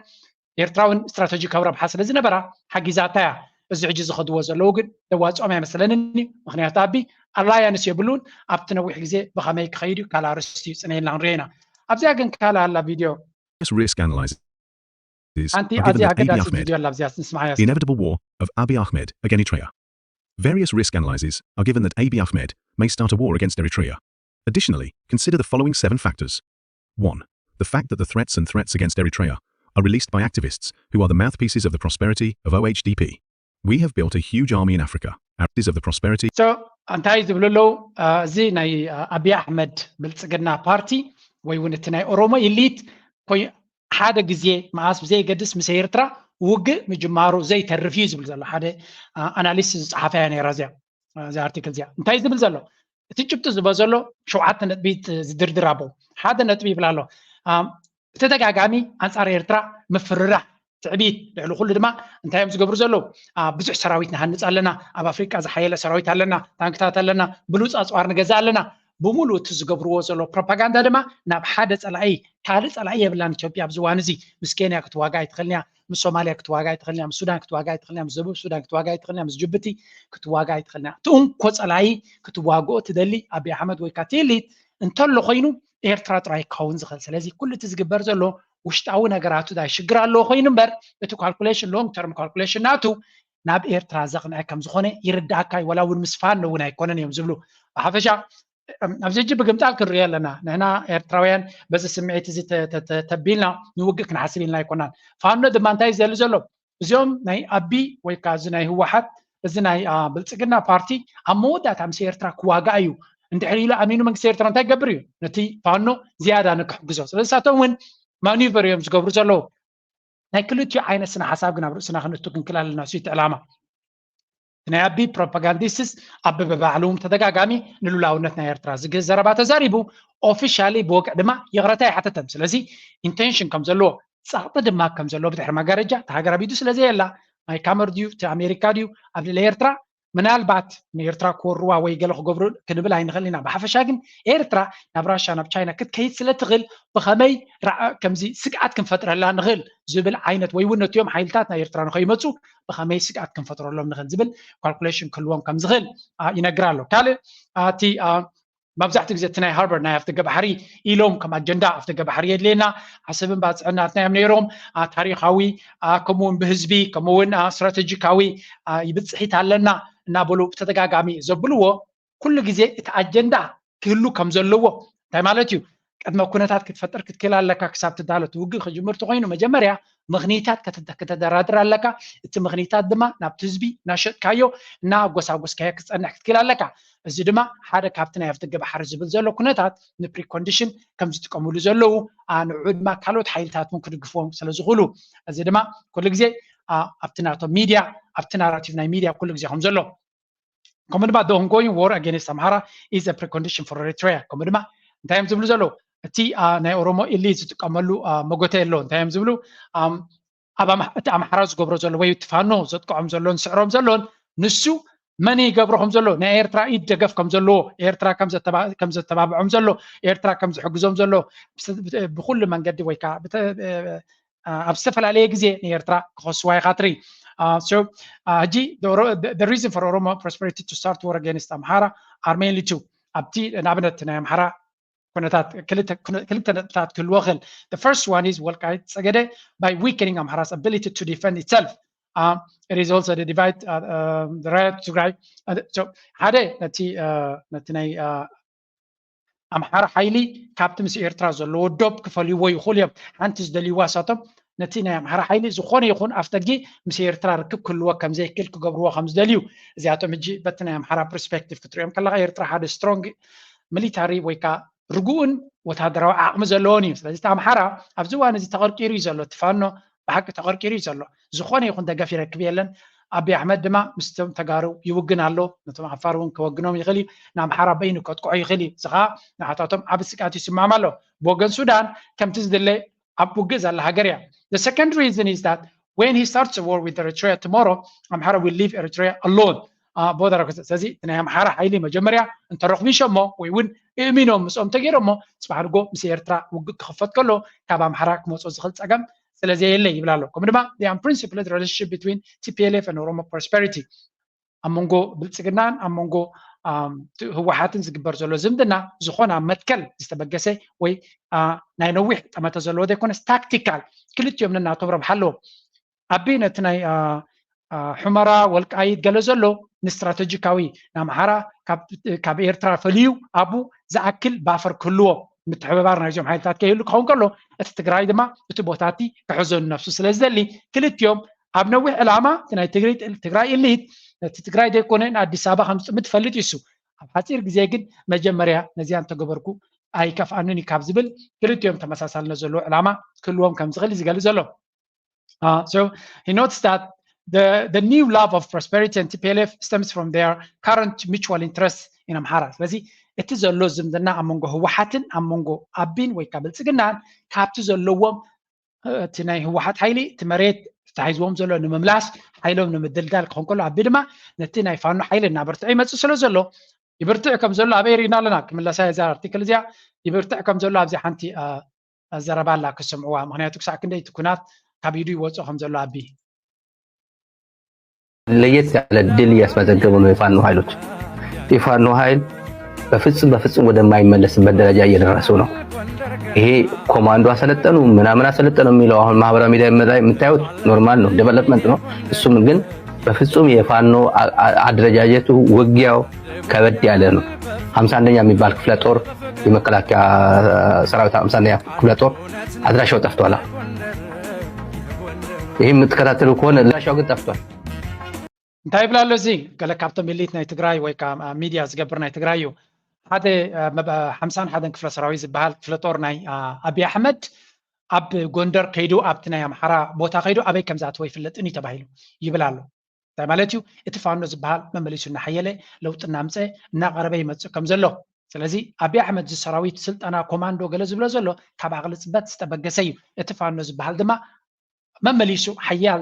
ኤርትራውን ስትራቴጂካዊ ረብሓ ስለ ዝነበራ ሓጊዛታ እያ እዚ ሕጂ ዝኸድዎ ዘለዉ ግን ዘዋፅኦም ኣይመስለንኒ ምክንያቱ ኣቢ ኣላያንስ የብሉን ኣብቲ ነዊሕ ግዜ ብኸመይ ክኸይድ እዩ ካልእ ኣርስቲ እዩ ፅነየልና ንሪኦ ኢና ኣብዚኣ ግን ካልእ ኣላ ቪድዮ risk analysis ኣንቲ ኣዝያ ኣገዳሲ ቪድዮ ኣላ ኣብዚኣ ንስማዓያ the inevitable war of Abiy Ahmed against Eritrea. Various risk analyses are given that Abiy Ahmed may start a war against Eritrea. Additionally, consider the following 7 factors. 1. The fact that the threats against Eritrea are released by activists who are the mouthpieces of the prosperity of OHDP. We have built a huge army in Africa, actors of the prosperity. So እንታይ ዝብሉ ኣለዉ እዚ ናይ ኣብይ ኣሕመድ ብልፅግና ፓርቲ ወይ እውን እቲ ናይ ኦሮሞ ኢሊት ሓደ ግዜ መዓስ ብዘይገድስ ምስ ኤርትራ ውግእ ምጅማሩ ዘይተርፍ እዩ ዝብል ዘሎ ሓደ ኣናሊስት ዝፀሓፈ እያ ነይራ እዚኣ እዚ ኣርቲክል እዚኣ እንታይ ዝብል ዘሎ እቲ ጭብጢ ዝቦ ዘሎ 7 ነጥቢ ዝድርድር ኣቦ ሓደ ነጥቢ ይብላ ኣሎ ብተደጋጋሚ ኣንጻር ኤርትራ ምፍርራሕ تعبيت لعلو كل دما انت يوم زقبر زلو بزح سراويتنا هنص علينا اب افريقيا زحيله سراويت علينا تانكتات علينا بلوص اصوار نغزا علينا بمولو تزقبرو زلو بروباغندا دما ناب حدا صلاعي كال صلاعي يبلان ኢትዮጵያ بزوان زي مس كينيا كتواغا يتخلنيا مس صوماليا كتواغا يتخلنيا مس سودان كتواغا يتخلنيا مس زبو سودان كتواغا يتخلنيا مس جبتي كتواغا يتخلنيا تون كوصلاعي كتواغو تدلي ابي احمد ويكاتيلي انتلو خوينو ኤርትራ ጥራይ ካውን ዝኽእል ስለዚ ኩሉ ትዝግበር ዘሎ ውሽጣዊ ነገራቱ ዳይ ሽግር ኣሎ ኮይኑ እምበር እቲ ካልኩሌሽን ሎንግ ተርም ካልኩሌሽን ናቱ ናብ ኤርትራ ዘቕንዕ ከም ዝኾነ ይርዳእካ ወላ እውን ምስፋን እውን ኣይኮነን እዮም ዝብሉ ብሓፈሻ ኣብዚ ጅ ብግምጣል ክንሪኦ ኣለና ንሕና ኤርትራውያን በዚ ስምዒት እዚ ተቢልና ንውግእ ክንሓስብ ኢልና ኣይኮናን ፋኖ ድማ እንታይ ዘሉ ዘሎ እዚኦም ናይ ኣቢ ወይ ከዓ እዚ ናይ ህወሓት እዚ ናይ ብልፅግና ፓርቲ ኣብ መወዳእታ ምስ ኤርትራ ክዋጋእ እዩ እንድሕሪሉ ኣሚኑ መንግስቲ ኤርትራ እንታይ ገብር እዩ ነቲ ፋኖ ዝያዳ ንክሕግዞ ስለዚ ሳቶም እውን ማኒቨር እዮም ዝገብሩ ዘለዉ ናይ ክልቲኡ ዓይነት ስነ ሓሳብ ግን ኣብ ርእስና ክንእቱ ክንክል ኣለና እሱ እቲ ዕላማ ናይ ኣቢ ፕሮፓጋንዲስትስ ኣበበ ባዕሉ ተደጋጋሚ ንሉላውነት ናይ ኤርትራ ዝግህ ዘረባ ተዛሪቡ ኦፊሻሊ ብወቅዕ ድማ ይቕረታ ይሓተተም ስለዚ ኢንቴንሽን ከም ዘለዎ ፃቕጢ ድማ ከም ዘለዎ ብድሕሪ መጋረጃ እቲ ሃገር ኣቢዱ ስለዘየላ ናይ ካመር ድዩ እቲ ኣሜሪካ ድዩ ኣብ ልዕሊ ኤርትራ ምናልባት ንኤርትራ ክወርዋ ወይ ገለ ክገብሩ ክንብል ኣይንኽእል ኢና ብሓፈሻ ግን ኤርትራ ናብ ራሻ ናብ ቻይና ክትከይድ ስለትኽእል ብኸመይ ከምዚ ስግኣት ክንፈጥረላ ንኽእል ዝብል ዓይነት ወይ እውን ነትዮም ሓይልታት ናይ ኤርትራ ንኸይመፁ ብኸመይ ስግኣት ክንፈጥረሎም ንኽእል ዝብል ካልኩሌሽን ክህልዎም ከም ዝኽእል ይነግር ኣሎ ካልእ እቲ መብዛሕትኡ ግዜ እቲ ናይ ሃርበር ናይ ኣፍደገ ባሕሪ ኢሎም ከም ኣጀንዳ ኣፍደገ ባሕሪ የድልየና ሓሰብን ባፅዕናትናዮም ነይሮም ታሪኻዊ ከምኡውን ብህዝቢ ከምኡውን ስትራቴጂካዊ ይብፅሒት ኣለና እናበሉ ብተደጋጋሚ ዘብልዎ ኩሉ ግዜ እቲ ኣጀንዳ ክህሉ ከም ዘለዎ እንታይ ማለት እዩ ቅድመ ኩነታት ክትፈጥር ክትክእል ኣለካ ክሳብ ትዳሎ ትውግእ ክጅምር ተኮይኑ መጀመርያ ምኽኒታት ከተደራድር ኣለካ እቲ ምኽኒታት ድማ ናብቲ ህዝቢ እናሸጥካዮ እና ጎሳጎስካዮ ክፀንሕ ክትክእል ኣለካ እዚ ድማ ሓደ ካብቲ ናይ ኣፍደገ ባሕሪ ዝብል ዘሎ ኩነታት ንፕሪኮንዲሽን ከም ዝጥቀምሉ ዘለዉ ንዑ ድማ ካልኦት ሓይልታት እውን ክድግፍዎም ስለዝኽእሉ እዚ ድማ ኩሉ ግዜ ኣብቲ ናቶም ሚድያ ኣብቲ ናራቲቭ ናይ ሚድያ ኩሉ ግዜ ከም ዘሎ ከምኡ ድማ the ongoing war against Amhara is a precondition for Eritrea ከምኡ ድማ እንታይ እዮም ዝብሉ ዘለዉ እቲ ናይ ኦሮሞ ኢሊት ዝጥቀመሉ መጎተ ኣሎ እንታይ እዮም ዝብሉ እቲ ኣምሓራ ዝገብሮ ዘሎ ወይ እቲ ፋኖ ዘጥቅዖም ዘሎን ዝስዕሮም ዘሎን ንሱ መን ይገብሮም ዘሎ ናይ ኤርትራ ኢድ ደገፍ ከም ዘለዎ ኤርትራ ከም ዘተባብዖም ዘሎ ኤርትራ ከም ዝሕግዞም ዘሎ ብኩሉ መንገዲ ወይ ከዓ ኣብ ዝተፈላለየ ግዜ ንኤርትራ ክኸስዋ ይኻትሪ so the reason for Oromo prosperity to start war against Amhara are mainly two ኣብቲ ንኣብነት ናይ ኣምሓራ ኩነታት ክልተ ነጥብታት ክህልዎ ክእል the first one is ወልቃይት ፀገደ by weakening Amhara's ability to defend itself it is also the divide the right to Tigray so ሓደ ነቲ ናይ ኣምሓራ ሓይሊ ካብቲ ምስ ኤርትራ ዘለዎ ዶብ ክፈልይዎ ይኽእሉ እዮም ሓንቲ ዝደልይዋ ሳቶም ነቲ ናይ ኣምሓራ ሓይሊ ዝኾነ ይኹን ኣፍተጊ ምስ ኤርትራ ርክብ ክህልዎ ከም ዘይክእል ክገብርዎ ከም ዝደልዩ እዚኣቶም ሕጂ በቲ ናይ ኣምሓራ ፐርስፔክቲቭ ክትሪኦም ከለካ ኤርትራ ሓደ ስትሮንግ ሚሊታሪ ወይ ከዓ ርጉእን ወታደራዊ ዓቕሚ ዘለዎን እዩ ስለዚ እቲ ኣምሓራ ኣብዚ እዋን እዚ ተቐርቂሩ እዩ ዘሎ እቲ ፋኖ ብሓቂ ተቐርቂሩ እዩ ዘሎ ዝኾነ ይኹን ደገፍ ይረክብ የለን ኣብይ ኣሕመድ ድማ ምስቶም ተጋሩ ይውግን ኣሎ ነቶም ዓፋር እውን ክወግኖም ይኽእል እዩ ንኣምሓራ በይኑ ከጥቅዖ ይኽእል እዩ እዚ ከዓ ንዓታቶም ዓብ ስጋት ይስማም ኣሎ ብወገን ሱዳን ከምቲ ዝድለ ኣብ ውግእ ዘላ ሃገር እያ the second reason is that when he starts a war with Eritrea tomorrow Amhara will leave Eritrea alone ቦደራ ስለዚ ናይ ኣምሓራ ሓይሊ መጀመርያ እንተረኽቢሾሞ ወይ እውን እሚኖም ምስኦም ተገይሮሞ ፅባሕ ድጎ ምስ ኤርትራ ውግእ ክኽፈት ከሎ ካብ ኣምሓራ ክመፅኦ ዝኽእል ፀገም ስለዘየለ ይብላ ኣሎ ከምኡ ድማ the unprincipled relationship between TPLF and Oromo prosperity ኣብ መንጎ ብልፅግናን ኣብ መንጎ ህወሓትን ዝግበር ዘሎ ዝምድና ዝኾነ መትከል ዝተበገሰ ወይ ናይ ነዊሕ ጠመተ ዘለዎ ዘይኮነስ ታክቲካል ክልቲኦም ነናቶም ረብሓ ኣለዎም ኣቢ ነቲ ናይ ሑመራ ወልቃይት ገለ ዘሎ ንስትራቴጂካዊ ንኣምሓራ ካብ ኤርትራ ፈልዩ ኣብኡ ዝኣክል ባፈር ክህልዎ متحبار نايزوم حيلتات كيلو كون كله التجراي دما بتبوتاتي كحزن نفسه سلازلي كلت يوم أبنوي علامة تناي تجراي اللي تجراي ده يكونن أديس أبا خمس متفلت يسوع حصير جزاجد مجمريا نزيان تجبركو أي كف أنني كابزبل كلت يوم تمساسال نزلوا علامة كلهم كم زغلي زغلي زلوا so he notes that the new love of prosperity and TPLF stems from their current mutual interests in Amhara. ስለዚህ እቲ ዘሎ ዝምድና ኣብ መንጎ ህወሓትን ኣብ መንጎ ኣቢን ወይ ከዓ ብልፅግናን ካብቲ ዘለዎም እቲ ናይ ህወሓት ሓይሊ እቲ መሬት ተታሒዝዎም ዘሎ ንምምላስ ሓይሎም ንምድልዳል ክኾን ከሎ ኣቢ ድማ ነቲ ናይ ፋኖ ሓይሊ እናበርትዑ ይመፅእ ስለ ዘሎ ይብርትዕ ከም ዘሎ ኣበይ ሪኢና ኣለና ክምለሳ እዛ ኣርቲክል እዚኣ ይብርትዕ ከም ዘሎ ኣብዚ ሓንቲ ዘረባላ ክስምዕዋ ምክንያቱ ክሳዕ ክንደይ እቲ ኩናት ካብ ኢዱ ይወፅኦ ከም ዘሎ ኣቢ ለየት ያለ ድል እያስመዘገቡ ነው የፋኖ ኃይሎች። የፋኖ ኃይል በፍጹም ወደማይመለስበት ደረጃ እየደረሱ ነው። ይሄ ኮማንዶ አሰለጠኑ ምናምን አሰለጠኑ የሚለው አሁን ማህበራዊ ሚዲያ የምታዩት ኖርማል ነው፣ ዴቨሎፕመንት ነው። እሱም ግን በፍጹም የፋኖ አደረጃጀቱ ውጊያው ከበድ ያለ ነው። 51ኛ የሚባል ክፍለ ጦር የመከላከያ ሰራዊት 51ኛ ክፍለ ጦር አድራሻው ጠፍቷል። ይሄ የምትከታተሉ ከሆነ አድራሻው ግን ጠፍቷል። እንታይ ይብላ ኣሎ እዚ ገለ ካብቶም ሚሊት ናይ ትግራይ ወይ ከዓ ሚድያ ዝገብር ናይ ትግራይ እዩ ሓደ 51 ክፍለ ሰራዊት ዝበሃል ክፍለ ጦር ናይ ኣብይ ኣሕመድ ኣብ ጎንደር ከይዱ ኣብቲ ናይ ኣምሓራ ቦታ ከይዱ ኣበይ ከም ዝኣተወ ይፍለጥን እዩ ተባሂሉ ይብል ኣሎ እንታይ ማለት እዩ እቲ ፋኖ ዝበሃል መመሊሱ እናሓየለ ለውጢ እናምፀ እናቐረበ ይመፅእ ከም ዘሎ ስለዚ ኣብይ ኣሕመድ ሰራዊት ስልጠና ኮማንዶ ገለ ዝብሎ ዘሎ ካብ ዓቕሊ ፅበት ዝተበገሰ እዩ እቲ ፋኖ ዝበሃል ድማ መመሊሱ ሓያል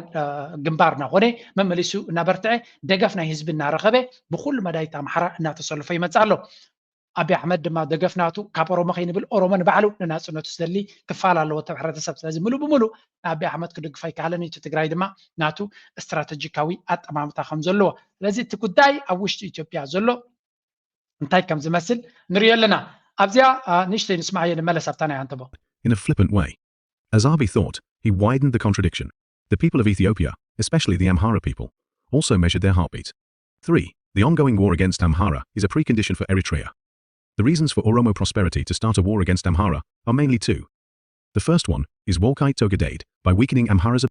ግንባር ናኾነ መመሊሱ እናበርትዐ ደገፍ ናይ ህዝቢ እናረኸበ ብኩሉ መዳይት ኣምሓራ እናተሰለፈ ይመፅእ ኣሎ ኣብይ ኣሕመድ ድማ ደገፍናቱ ካብ ኦሮሞ ከይንብል ኦሮሞ ንባዕሉ ንናፅነቱ ዝደሊ ክፋል ኣለዎ እቲ ሕብረተሰብ ስለዚ ሙሉእ ብሙሉእ ኣብይ ኣሕመድ ክድግፋ ይከኣለን እቲ ትግራይ ድማ ናቱ እስትራቴጂካዊ ኣጠማምታ ከም ዘለዎ ስለዚ እቲ ጉዳይ ኣብ ውሽጢ ኢትዮጵያ ዘሎ እንታይ ከም ዝመስል ንሪኦ ኣለና ኣብዚኣ ንእሽተይ ንስማዕየ ንመለስ ኣብታ ናይ ኣንተቦ In a flippant way. As Abiy thought, he widened the contradiction. The people of Ethiopia, especially the Amhara people, also measured their heartbeat. 3. The ongoing war against Amhara is a precondition for Eritrea. The reasons for Oromo prosperity to start a war against Amhara are mainly two. The first one is Walkite Togadade, by weakening Amhara's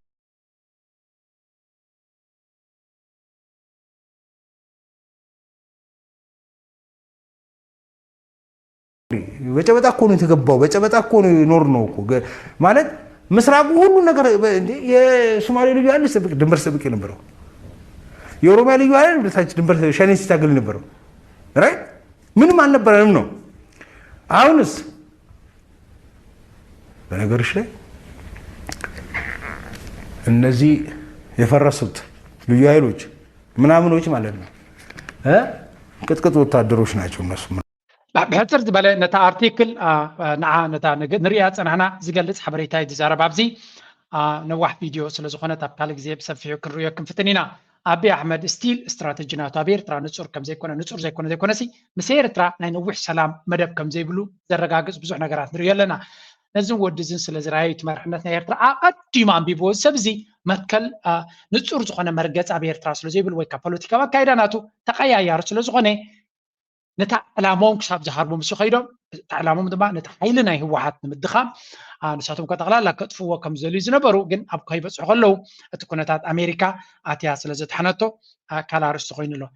በጨበጣ እኮ ነው የተገባው። በጨበጣ እኮ ነው ኖር ነው እኮ ማለት ምስራቁ ሁሉ ነገር የሶማሌ ልዩ ኃይል ድንበር ሲጠብቅ የነበረው የኦሮሚያ ልዩ ኃይል ወደታች ድንበር ሸኔ ሲታገል የነበረው ራይት ምንም አልነበረንም ነው። አሁንስ በነገርሽ ላይ እነዚህ የፈረሱት ልዩ ኃይሎች ምናምኖች ማለት ነው ቅጥቅጥ ወታደሮች ናቸው እነሱ። ብሕፅር ዝበለ ነታ ኣርቲክል ንዓ ነታ ንሪኣ ፀናሕና ዝገልፅ ሓበሬታ ዝዛረብ ኣብዚ ነዋሕ ቪድዮ ስለ ዝኾነት ኣብ ካልእ ግዜ ብሰፊሑ ክንሪዮ ክንፍትን ኢና ኣብይ ኣሕመድ ስቲል ስትራቴጂ ናቱ ኣብ ኤርትራ ንፁር ከም ዘይኮነ ንፁር ዘይኮነሲ ምስ ኤርትራ ናይ ነዊሕ ሰላም መደብ ከም ዘይብሉ ዘረጋግፅ ብዙሕ ነገራት ንሪኦ ኣለና ነዚ ወዲ እዝን ስለ ዝረኣዩ እቲ መርሕነት ናይ ኤርትራ ኣቐዲሙ ኣንቢብዎ ሰብ እዚ መትከል ንፁር ዝኾነ መርገፂ ኣብ ኤርትራ ስለ ዘይብሉ ወይ ካብ ፖለቲካዊ ኣካይዳ ናቱ ተቐያያሪ ስለ ዝኾነ ነታ ዕላሞም ክሳብ ዝሃርቡ ምስ ከይዶም እቲ ዕላሞም ድማ ነቲ ሓይሊ ናይ ህወሓት ንምድኻም ንሳቶም ከጠቕላላ ከጥፍዎ ከም ዘልዩ ዝነበሩ ግን ኣብ ከይበፅሑ ከለዉ እቲ ኩነታት ኣሜሪካ ኣትያ ስለ ዘጥሕነቶ ካልእ ኣርስቲ ኮይኑ ኣሎ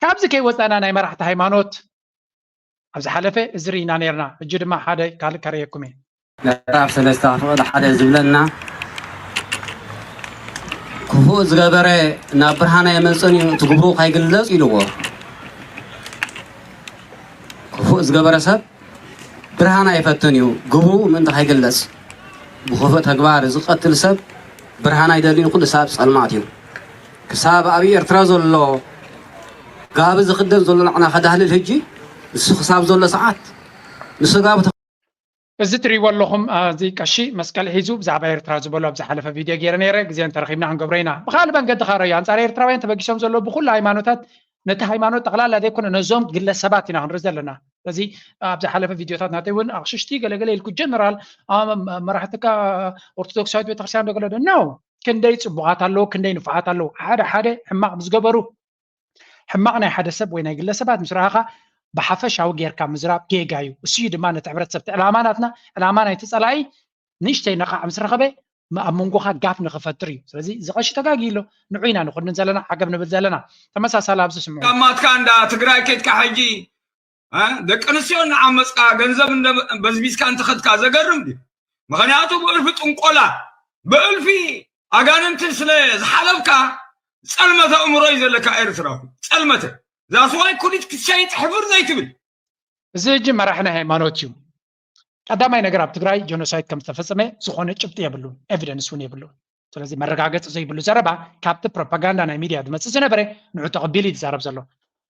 ካብዚ ከይወፃና ናይ መራሕቲ ሃይማኖት ኣብ ዝሓለፈ እዚ ርኢና ነርና ሕጂ ድማ ሓደ ካልእ ከርእየኩም እየ ምዕራፍ 3 ክፍል ሓደ ዝብለና ክፉእ ዝገበረ ናብ ብርሃና የመፅን እዩ እቲ ግብሩ ከይግለፅ ኢልዎ ክፉእ ዝገበረ ሰብ ብርሃና ይፈትን እዩ ግብሩ ምእንቲ ከይግለፅ ብክፉእ ተግባር ዝቐትል ሰብ ብርሃና ይደልዩ ኩሉ ሰብ ፀልማት እዩ ክሳብ ኣብ ኤርትራ ዘሎ ጋቢ ዝኽደን ዘሎ ንዕና ከዳህልል ሕጂ ንሱ ክሳብ ዘሎ ሰዓት ንሱ ጋቢ እዚ ትሪእዎ ኣለኹም እዚ ቀሺ መስቀል ሒዙ ብዛዕባ ኤርትራ ዝበሎ ኣብ ዝሓለፈ ቪድዮ ገይረ ነይረ ግዜ እንተረኺብና ክንገብሮ ኢና ብካልእ መንገዲ ካ ረዩ ኣንፃር ኤርትራውያን ተበጊሶም ዘሎ ብኩሉ ሃይማኖታት ነቲ ሃይማኖት ጠቕላላ ዘይኮነ ነዞም ግለሰባት ኢና ክንርኢ ዘለና ስለዚ ኣብ ዝሓለፈ ቪድዮታት ናተይ እውን ኣቕሽሽቲ ገለገለ ኢልኩ ጀነራል መራሕትካ ኦርቶዶክሳዊት ቤተክርስትያን ደገለዶ ነው ክንደይ ፅቡቃት ኣለዎ ክንደይ ንፉዓት ኣለዎ ሓደ ሕማቕ ብዝገበሩ ሕማቕ ናይ ሓደ ሰብ ወይ ናይ ግለሰባት ምስ ረኣኻ بحفشاو ጌርካ ምዝራብ ጌጋ እዩ እሱ ድማ ነቲ ሕብረተሰብ ዕላማናትና ዕላማ ናይቲ ጸላኢ ንሽተይ ነቃዕ ምስ ረኸበ ኣብ መንጎኻ ጋፍ ንኽፈጥር እዩ ስለዚ ዝቐሺ ተጋጊሎ ንዑይና ንኹንን ዘለና ሓገብ ንብል ዘለና ተመሳሳሊ ኣብዚ ስምዑ ቀማትካ እንዳ ትግራይ ከይድካ ሕጂ ደቂ ኣንስትዮ ንዓመፅካ ገንዘብ በዝቢዝካ እንትኸድካ ዘገርም ድዩ ምክንያቱ ብእልፊ ጥንቆላ ብእልፊ ኣጋንንቲ ስለ ዝሓለብካ ጸልመተ እምሮ እዩ ዘለካ ኤርትራዊ ጸልመተ ዛስዋይ ኩሊት ክሻይጥ ሕብር ዘይትብል እዚ ሕጂ መራሕና ሃይማኖት እዩ ቀዳማይ ነገር ኣብ ትግራይ ጀኖሳይድ ከም ዝተፈጸመ ዝኾነ ጭብጢ የብሉን ኤቪደንስ እውን የብሉን ስለዚ መረጋገፂ ዘይብሉ ዘረባ ካብቲ ፕሮፓጋንዳ ናይ ሚድያ ዝመፅእ ዝነበረ ንዑ ተቐቢሉ ይዛረብ ዘሎ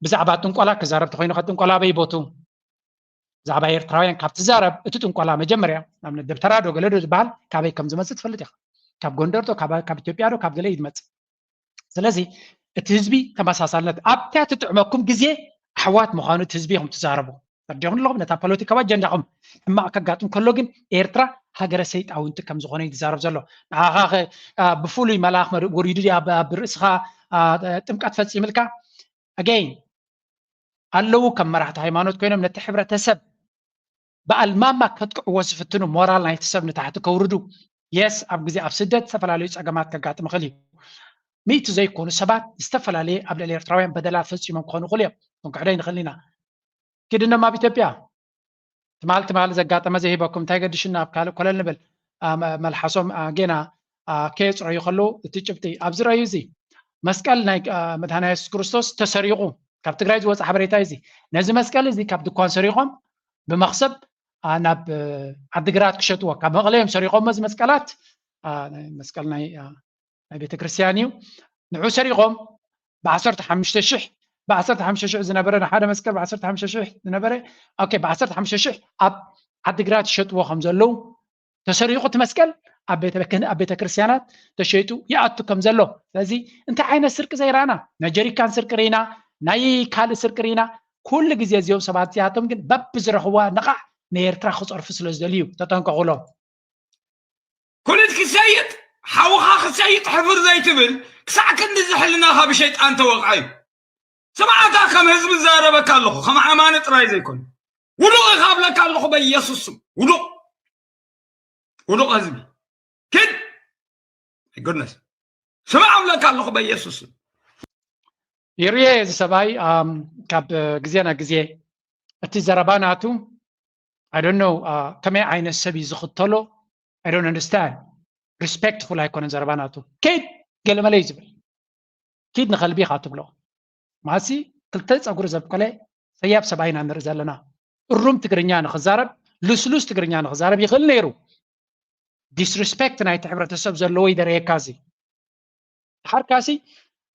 ብዛዕባ ጥንቆላ ክዛረብ ተኮይኑ ጥንቆላ በይቦቱ ብዛዕባ ኤርትራውያን ካብ ትዛረብ እቲ ጥንቆላ መጀመርያ ናብ ደብተራ ዶ ገለዶ ዝበሃል ካበይ ከም ዝመፅእ ትፈልጥ ኢኻ ካብ ጎንደር ዶ ካብ ኢትዮጵያ ዶ ካብ ገለ ይመፅእ ስለዚ እቲ ህዝቢ ተመሳሳልነት ኣብታ ትጥዕመኩም ግዜ ኣሕዋት ምዃኑ እቲ ህዝቢ ኢኹም ትዛረቡ ተርዲኹም ኣለኹም ነታ ፖለቲካዊ ኣጀንዳኹም ሕማቕ ከጋጥም ከሎ ግን ኤርትራ ሃገረ ሰይጣውንቲ ከም ዝኾነ እዩ ትዛረብ ዘሎ ንዓኻ ብፍሉይ መልኣኽ ወሪዱ ኣብ ርእስኻ ጥምቀት ፈፂምልካ ኣገይን ኣለዉ ከም መራሕቲ ሃይማኖት ኮይኖም ነቲ ሕብረተሰብ ብኣልማማ ከጥቅዕዎ ዝፍትኑ ሞራል ናይቲ ሰብ ንታሕቲ ከውርዱ የስ ኣብ ግዜ ኣብ ስደት ዝተፈላለዩ ፀገማት ከጋጥም ይኽእል እዩ ሚእቲ ዘይኮኑ ሰባት ዝተፈላለየ ኣብ ልዕሊ ኤርትራውያን በደላት ፈፂሞም ክኾኑ ይኽእሉ እዮም ክንክሕዶ ንኽእል ኢና كدنا ما بيتبيا تمال زقاطة ما زهيبكم تاجد شنا بكال كل النبل ملحسوم جينا كيس رأي خلو تجبتي أبزر أيزي مسكال نايك مدهنا يسوع كريستوس تسريقهم كابت جرايز وصح بريتايزي نزل مسكال زي كابت كون سريقهم بمقصد أنا بعدقرات كشتوا كمغليهم سريقهم مز مسكالات مسكال ناي بيت كريستيانيو نعو سريقهم بعصرت حمشت الشح بعصرت حمشة شح زنبرة حدا مسكر بعصرت حمشة شح زنبرة أوكي بعصرت حمشة شح عدقرات شتوا خمزلو تسريقه تمسكل أبيت كريستيانات تشيتو يأتو كمزلو لذي أنت عين السرق زيرانا نجري كان سرقرينا ناي كال سرقرينا كل جزء يوم سبعة ساعات ممكن باب بزرهوا نقع نيرترا خص عرف سلوز دليو تتنقع غلام كلت كسيت حوها خسيت حفر زي تبل كساك نزحلنا خا بشيطان توقعي سمعتا كم حزب زاربك الله خم امانه راي زيكون ولو خاب لك الله بيسوس ولو حزبي كد goodness سمع لك الله بيسوس يريه سباي كاب غزينا غزي اتي زرباناتو I don't know كما عين السبي زختلو I don't understand respectful هيكون زرباناتو كيد قال ما ليزبل كيد نخلبي خاطب له ماسي كلتا صغور زبقله سياب سباينا نرزلنا الروم تግርኛ نخزارب لسلوس تግርኛ نخزارب يخل نيرو disrespect نايت حبرتسب زلو يدريكازي حركاسي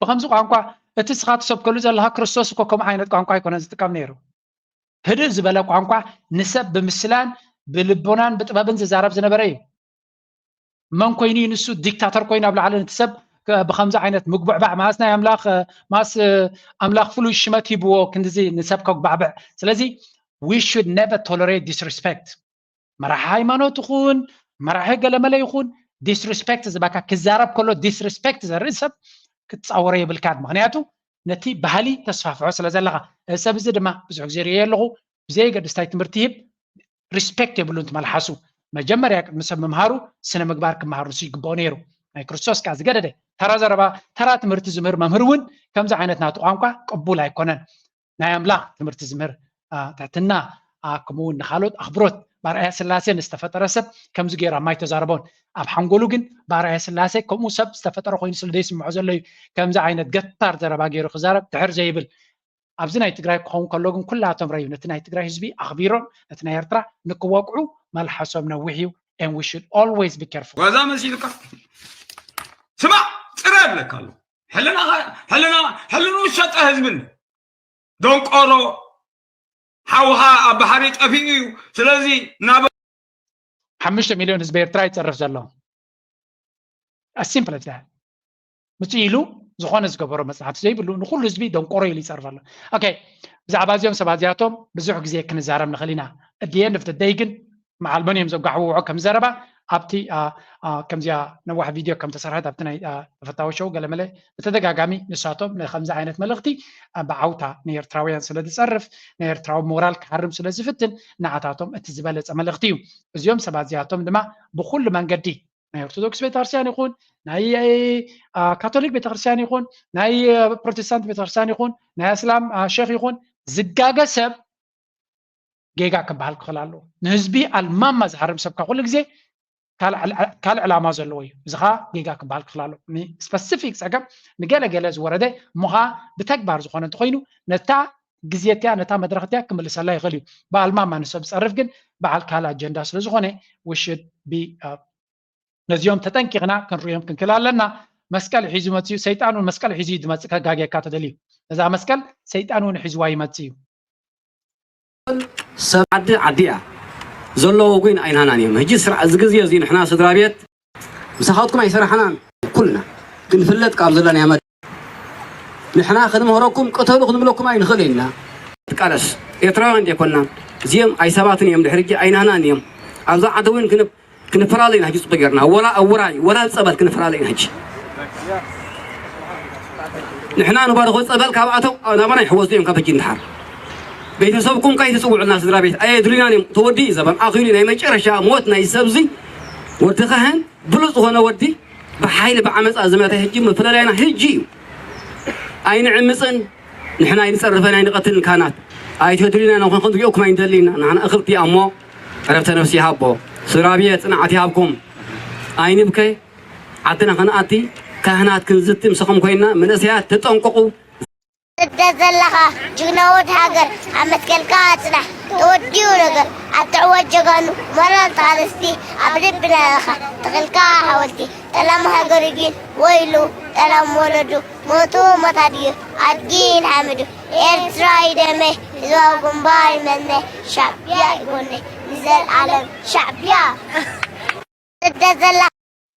بخمس ቋንቋ እቲ ስኻት ሰብ ከሉ ዘለሃ ክርስቶስ እኮ ከም ዓይነት ቋንቋ ይኮነ ዝጥቀም ነይሩ ህድእ ዝበለ ቋንቋ ንሰብ ብምስላን ብልቦናን ብጥበብን ዝዛረብ ዝነበረ እዩ መን ኮይኑ ንሱ ዲክታተር ኮይኑ ኣብ ላዕሊ ንትሰብ بخمسة عينات مقبع ماسنا أملاخ ماس أملاخ فلوس شمات يبوا كندزي نسبك بعبع سلازي we should never tolerate disrespect مرح هاي ما نتخون مرح هاي قال ما لا يخون disrespect إذا بقى كزارب كله disrespect إذا رسب كتصوريه بالكاد مغنياتو نتي بحالي تصفح عسل زلقة سب زد ما بزعج زريه لغو زي قد استايت مرتيب respect يبلون انت ملحسو ما جمر ياك مسب مهارو سنة مقبار كمهارو سي قبونيرو ናይ ክርስቶስ ካዝ ገደደ ተራ ዘረባ ተራ ትምህርቲ ዝምህር መምህርውን ከምዛ ዓይነት ናቱ ቋንቋ ቅቡል ኣይኮነን ናይ ኣምላኽ ትምህርቲ ዝምህር ታትና ከምኡውን ንኻልኦት ኣኽብሮት ባርኣያ ስላሴ ንዝተፈጠረ ሰብ ከምዚ ገይራ ማይ ተዛረቦን ኣብ ሓንጎሉ ግን ባርኣያ ስላሴ ከምኡ ሰብ ዝተፈጠረ ኮይኑ ስለ ዘይስምዖ ዘሎ እዩ ከምዚ ዓይነት ገታር ዘረባ ገይሩ ክዛረብ ድሕር ዘይብል ኣብዚ ናይ ትግራይ ክኸውን ከሎ ግን ኩላቶም ረዩ ነቲ ናይ ትግራይ ህዝቢ ኣኽቢሮም ነቲ ናይ ኤርትራ ንክወቅዑ መልሓሶም ነዊሕ እዩ and we should always be careful وهذا مسيلك سمع قرب لك الله حلنا وشط حزبنا دون قرو حوها بحري طفيو سلازي ناب 5 مليون ህዝቢ ኤርትራ ይፀርፍ ዘሎ as simple as that ምፅኢሉ ዝኾነ ዝገበሮ መጽሓፍ ዘይብሉ ንኩሉ ህዝቢ ደንቆሮ ኢሉ ይፀርፍ ኣሎ ኦኬ ብዛዕባ እዚኦም ሰባት እዚኣቶም ብዙሕ ግዜ ክንዛረብ ንኽእል ኢና at the end of the day ግን معلمين يمزقوا كم زربة ኣብቲ ከምዚያ ነዋሕ ቪድዮ ከም ተሰርሐት ኣብቲ ናይ ተፈታዊ ሸው ገለመለ በተደጋጋሚ ንሳቶም ንከምዚ ዓይነት መልእኽቲ ብዓውታ ንኤርትራውያን ስለ ዝፀርፍ ናይ ኤርትራዊ ሞራል ክሓርም ስለ ዝፍትን ንዓታቶም እቲ ዝበለፀ መልእኽቲ እዩ እዚኦም ሰባት እዚኣቶም ድማ ብኩሉ መንገዲ ናይ ኦርቶዶክስ ቤተክርስትያን ይኹን ናይ ካቶሊክ ቤተክርስትያን ይኹን ናይ ፕሮቴስታንት ቤተክርስትያን ይኹን ናይ እስላም ሼክ ይኹን ዝጋገሰብ ጌጋ ክበሃል ክኽእል ኣለዎ ንህዝቢ ኣልማማ ዝሓርም ሰብካ ኩሉ ግዜ ካልእ ዕላማ ዘለዎ እዩ እዚ ከዓ ጌጋ ክበሃል ክኽእል ኣለዎ ንስፐሲፊክ ፀገም ንገለገለ ዝወረደ እሞኻ ብተግባር ዝኾነ እንተኮይኑ ነታ ግዜትያ ነታ መድረክትያ ክምልሰላ ይኽእል እዩ ብኣልማማ ንሰብ ዝፀርፍ ግን በዓል ካልእ ኣጀንዳ ስለ ዝኾነ ውሽድ ነዚኦም ተጠንቂቕና ክንሪኦም ክንክእል ኣለና መስቀል ሒዙ መፅኡ ሰይጣን እውን መስቀል ሒዙ ዝመፅእ ከጋጌካ ተደልዩ እዛ መስቀል ሰይጣን እውን ሒዝዋ ይመፅእ እዩ ሰብ ዓዲ እያ ዘለዎ ግን ኣይናህናን እዮም ሕጂ እዚ ግዜ እዚ ንሕና ስድራ ቤት ምሳኻትኩም ኣይሰራሕናን ኩልና ክንፍለጥ ካብ ዘለና ያመ ንሕና ክንምህረኩም ቅተሉ ክንብለኩም ኣይንኽእል ኢና ትቃለስ ኤርትራውያን ዘይኮንና እዚኦም ኣይ ሰባትን እዮም ድሕሪ ኣይናህናን እዮም ኣብዛ ዓዲ እውን كنفرالي نحكي صبيرنا ولا أوراي ولا الصبر كنفرالي نحكي نحنا نبارك الصبر كابعته أنا ما نحوزيهم كبجين نحر بيتسبكم كاي تسوق الناس درابيت أي درياني تودي زبان آخرين هاي ما يشرشا موتنا يسبزي ورتخهن بلص هنا ودي بحيل بعمس أزمته هجي مفرالينا هجي أين عمسن نحنا ينصرفنا نقتل كانت أي تدرينا نحن خذ يوم ما يندلينا نحن أخلتي أمو عرفت نفسي هابو سرابيت نعتي هابكم أين بكي عدنا خناتي كهنات كنزت مسخم كوينا من أسيات تتنققوا تدزلها جنود هاجر عمت كالكاتنا توديو لك أتعود جغانو مرة تارستي أبربنا لها تغلقا حولتي تلام هاجرين ويلو تلام ولدو موتو متاديو أدين حمدو إرتراي دمي زوا قنبال مني شعبيا يقولني نزل عالم شعبيا تدزلها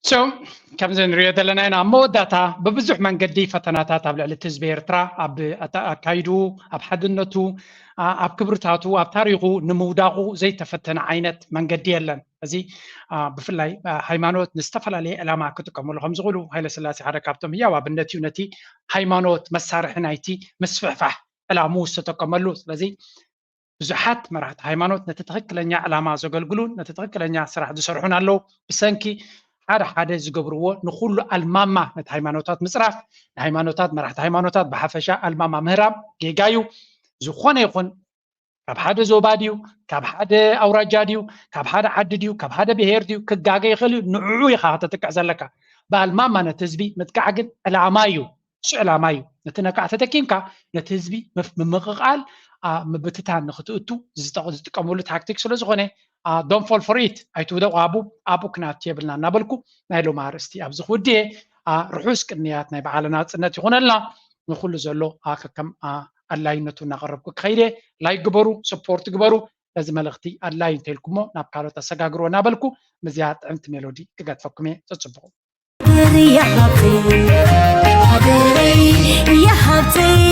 شو كم زين رياضة لنا هنا مودتا ببزح من قدي فتناتات قبل التزب إرترا أب أكايدو أب حدنتو أب كبرتاتو أب تاريخو نموداغو زي تفتن عينت من قدي لنا زي بفلاي هايمانوت نستفل عليه لما كنت كمل خمس غلو هاي لسلاسي حركاتهم يا وبالنتيو نتي هايمانوت مسارح نايتي مسفحفح العموس تكملو لذي بزحات مرات هايمانوت نتتغكلنيا علامة زغلغلون نتتغكلنيا سرح دسرحون اللو بسنكي حدا زقبروا نخلو الماما نت هايمانوتات مصرف هايمانوتات مرحت هايمانوتات بحفشة الماما مهرام جيجايو زخونه يكون كاب حدا زوباديو كاب حدا أوراجاديو كاب حدا عدديو كاب حدا بهيرديو كجاجي يخلو نعوي خاطر تكعزلك بالماما نتزبي متكعجن العمايو شو العمايو نتنكع تتكينكا نتزبي ممققال مبتتان نختوتو زتقمولو تاكتيك سلو زغونه don't fall for it أيتودا أبو كنات يبلنا نبلكو نايلو مارستي أبز خودي رحوس كنيات نايب على ناتي هنا لا نقول زلو كم الله ينتو نقربكو خيره لا يجبرو سبورت جبرو لازم الختي الله ينتهلكمو نبكارو تسجعرو نبلكو مزيات أنت ميلودي كجت فكمي تصبحوا يا حبيبي